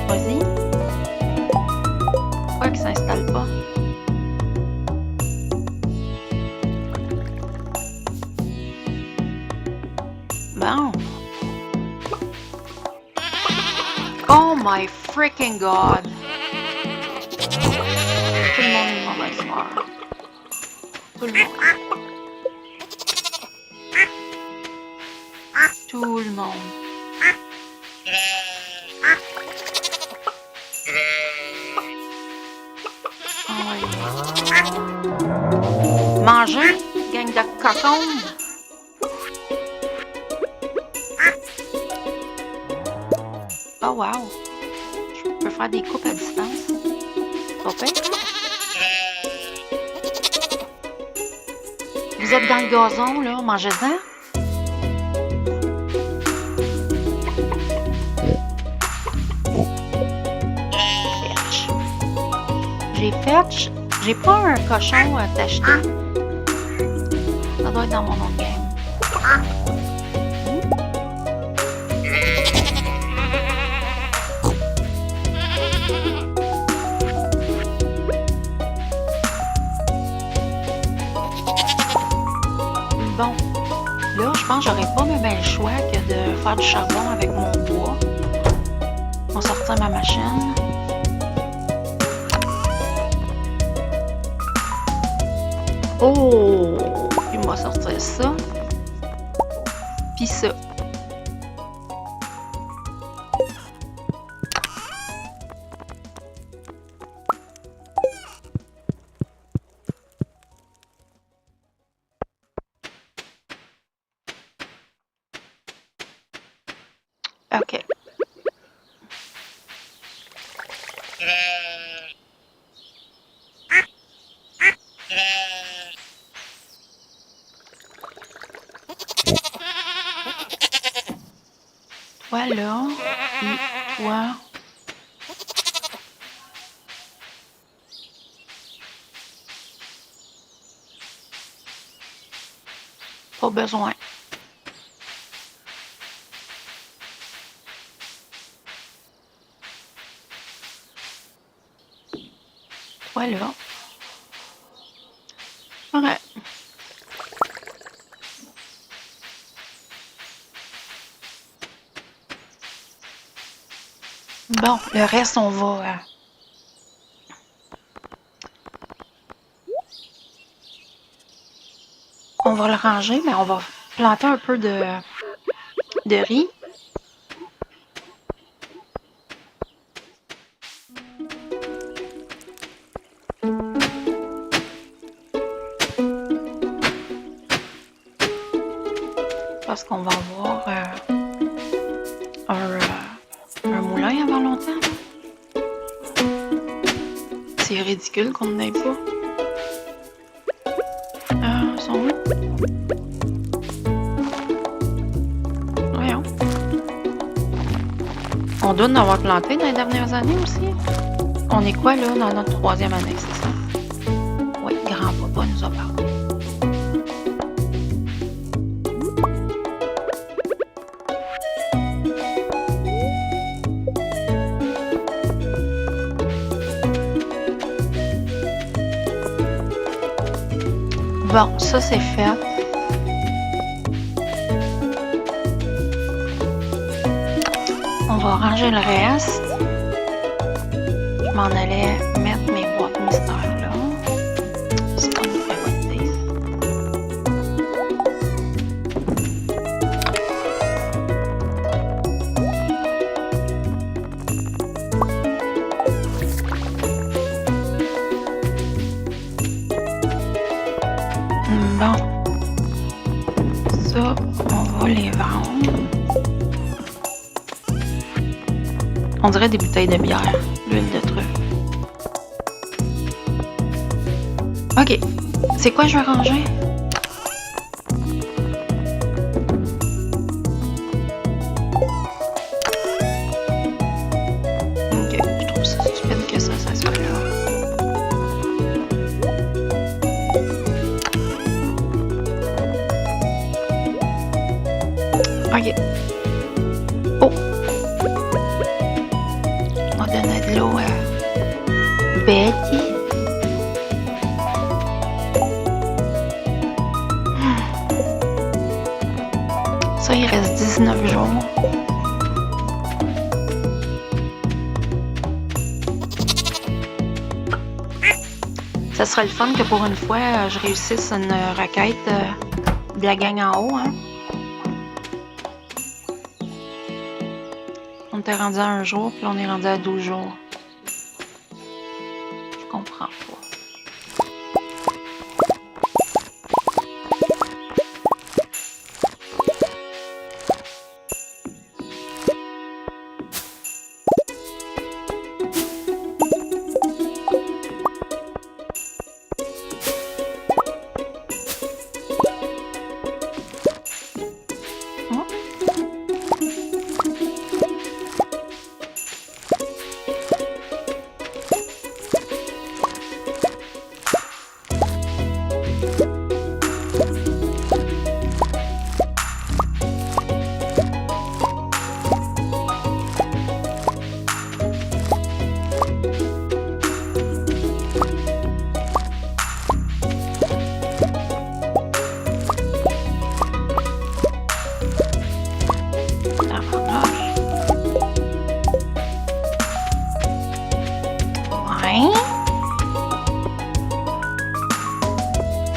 Vas-y. Pourquoi qu'il s'installe pas? Bon. Oh my freaking god! Tout le monde est de mauvaise humeur. Tout le monde. Tout le monde. Manger, gang de cocombes. Oh wow. Je peux faire des coupes à distance. Pas pire. Vous êtes dans le gazon, là, mangez-en. Fetch. J'ai fetch. J'ai pas un cochon à t'acheter. Ça doit être dans mon autre game. Bon, là, je pense que j'aurais pas même le choix que de faire du charbon avec mon bois. On va sortir ma machine. Oh! Puis on va sortir ça. Puis ça. OK. Toi là, puis toi. Pas besoin. Toi là. Ouais. Bon, le reste, on va le ranger, mais on va planter un peu de riz. Parce qu'on va avoir un moulin avant longtemps. C'est ridicule qu'on n'en ait pas. Ils sont où? Voyons. On doit en avoir planté dans les dernières années aussi. On est quoi là dans notre 3e année, c'est ça? Oui, grand-papa nous a parlé. Bon, ça c'est fait. On va ranger le reste. Je m'en allais mettre mes boîtes mystères là. C'est pas une très bonne idée. Bon. Ça, on va les vendre. On dirait des bouteilles de bière, l'huile de truffe. Ok. C'est quoi je vais ranger? Ok, je trouve ça stupide que ça soit là. Ok. Oh! On va donner de l'eau à Betty. Ça, il reste 19 jours. Ça serait le fun que pour une fois, je réussisse une requête de la gang en haut. Hein? On était rendu à 1 jour, puis on est rendu à 12 jours. Je comprends pas.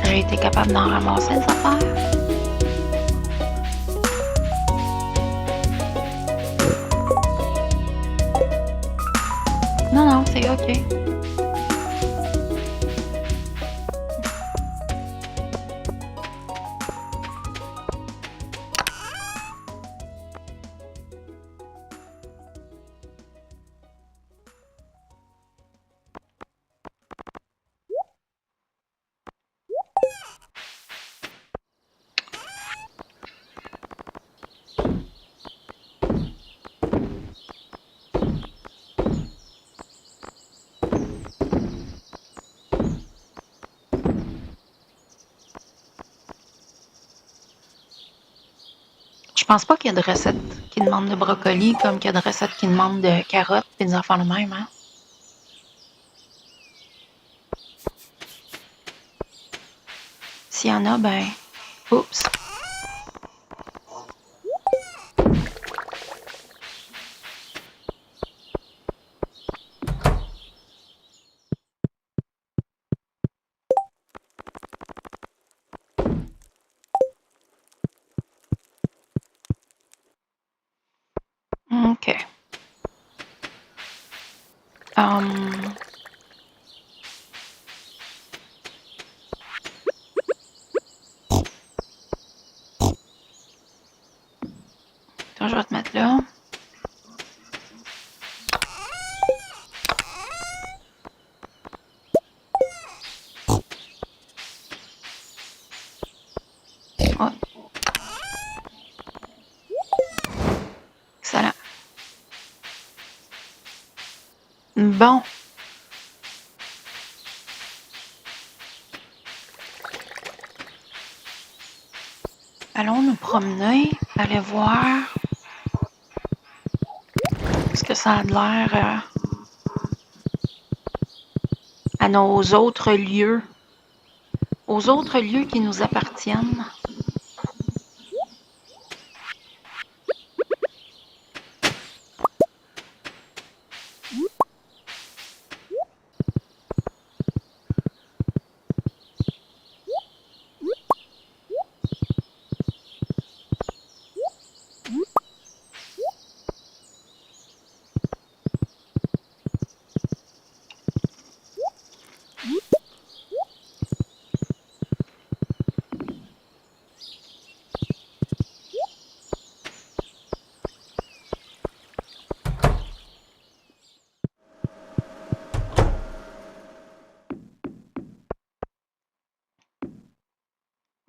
J'ai été capable d'en ramasser des affaires. Non, non, c'est ok. pense pas qu'il y a de recettes qui demandent de brocoli comme qu'il y a de recettes qui demandent de carottes et des affaires de même, hein? S'il y en a, ben, oups. OK. Hum, Toi, je vais te mettre là. Ouais, excellent. Bon, allons nous promener, aller voir ce que ça a de l'air à nos aux autres lieux qui nous appartiennent.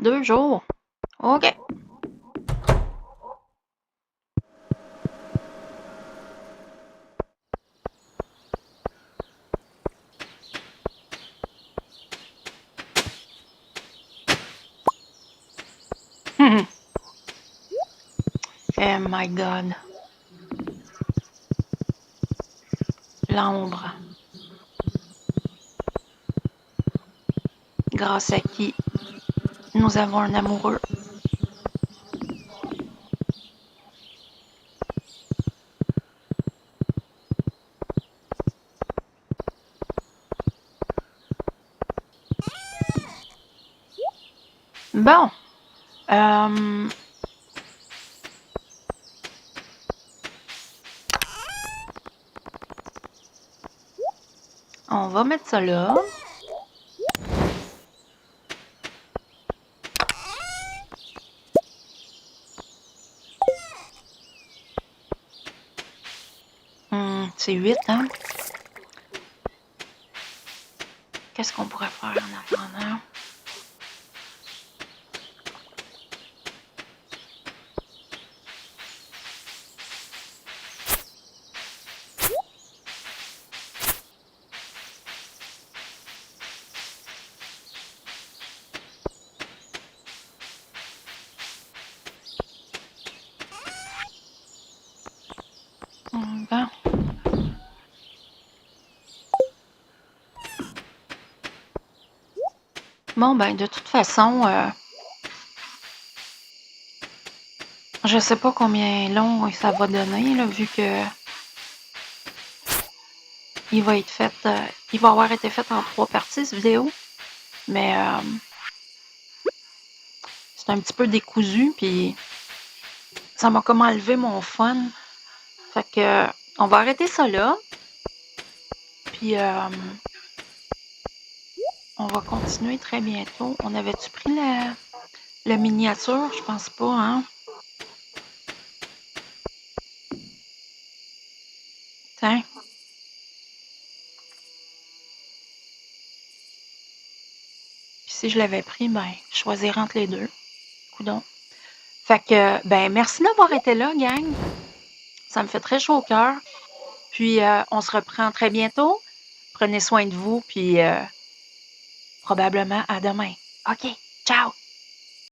Deux jours. OK. Oh my God. L'ombre. Grâce à qui nous avons un amoureux. Bon. On va mettre ça là. C'est 8, hein? Qu'est-ce qu'on pourrait faire en attendant? Bon. Bon, ben, de toute façon, je sais pas combien long ça va donner, là, vu que il va être fait, il va avoir été fait en 3 parties, cette vidéo. Mais c'est un petit peu décousu, puis ça m'a comme enlevé mon fun. Fait que on va arrêter ça là. Puis on va continuer très bientôt. On avait-tu pris la miniature? Je pense pas, hein? Tiens. Puis si je l'avais pris, ben, je choisirais entre les deux. Coudon. Fait que, ben, merci d'avoir été là, gang. Ça me fait très chaud au cœur. Puis on se reprend très bientôt. Prenez soin de vous, puis probablement à demain. OK, ciao!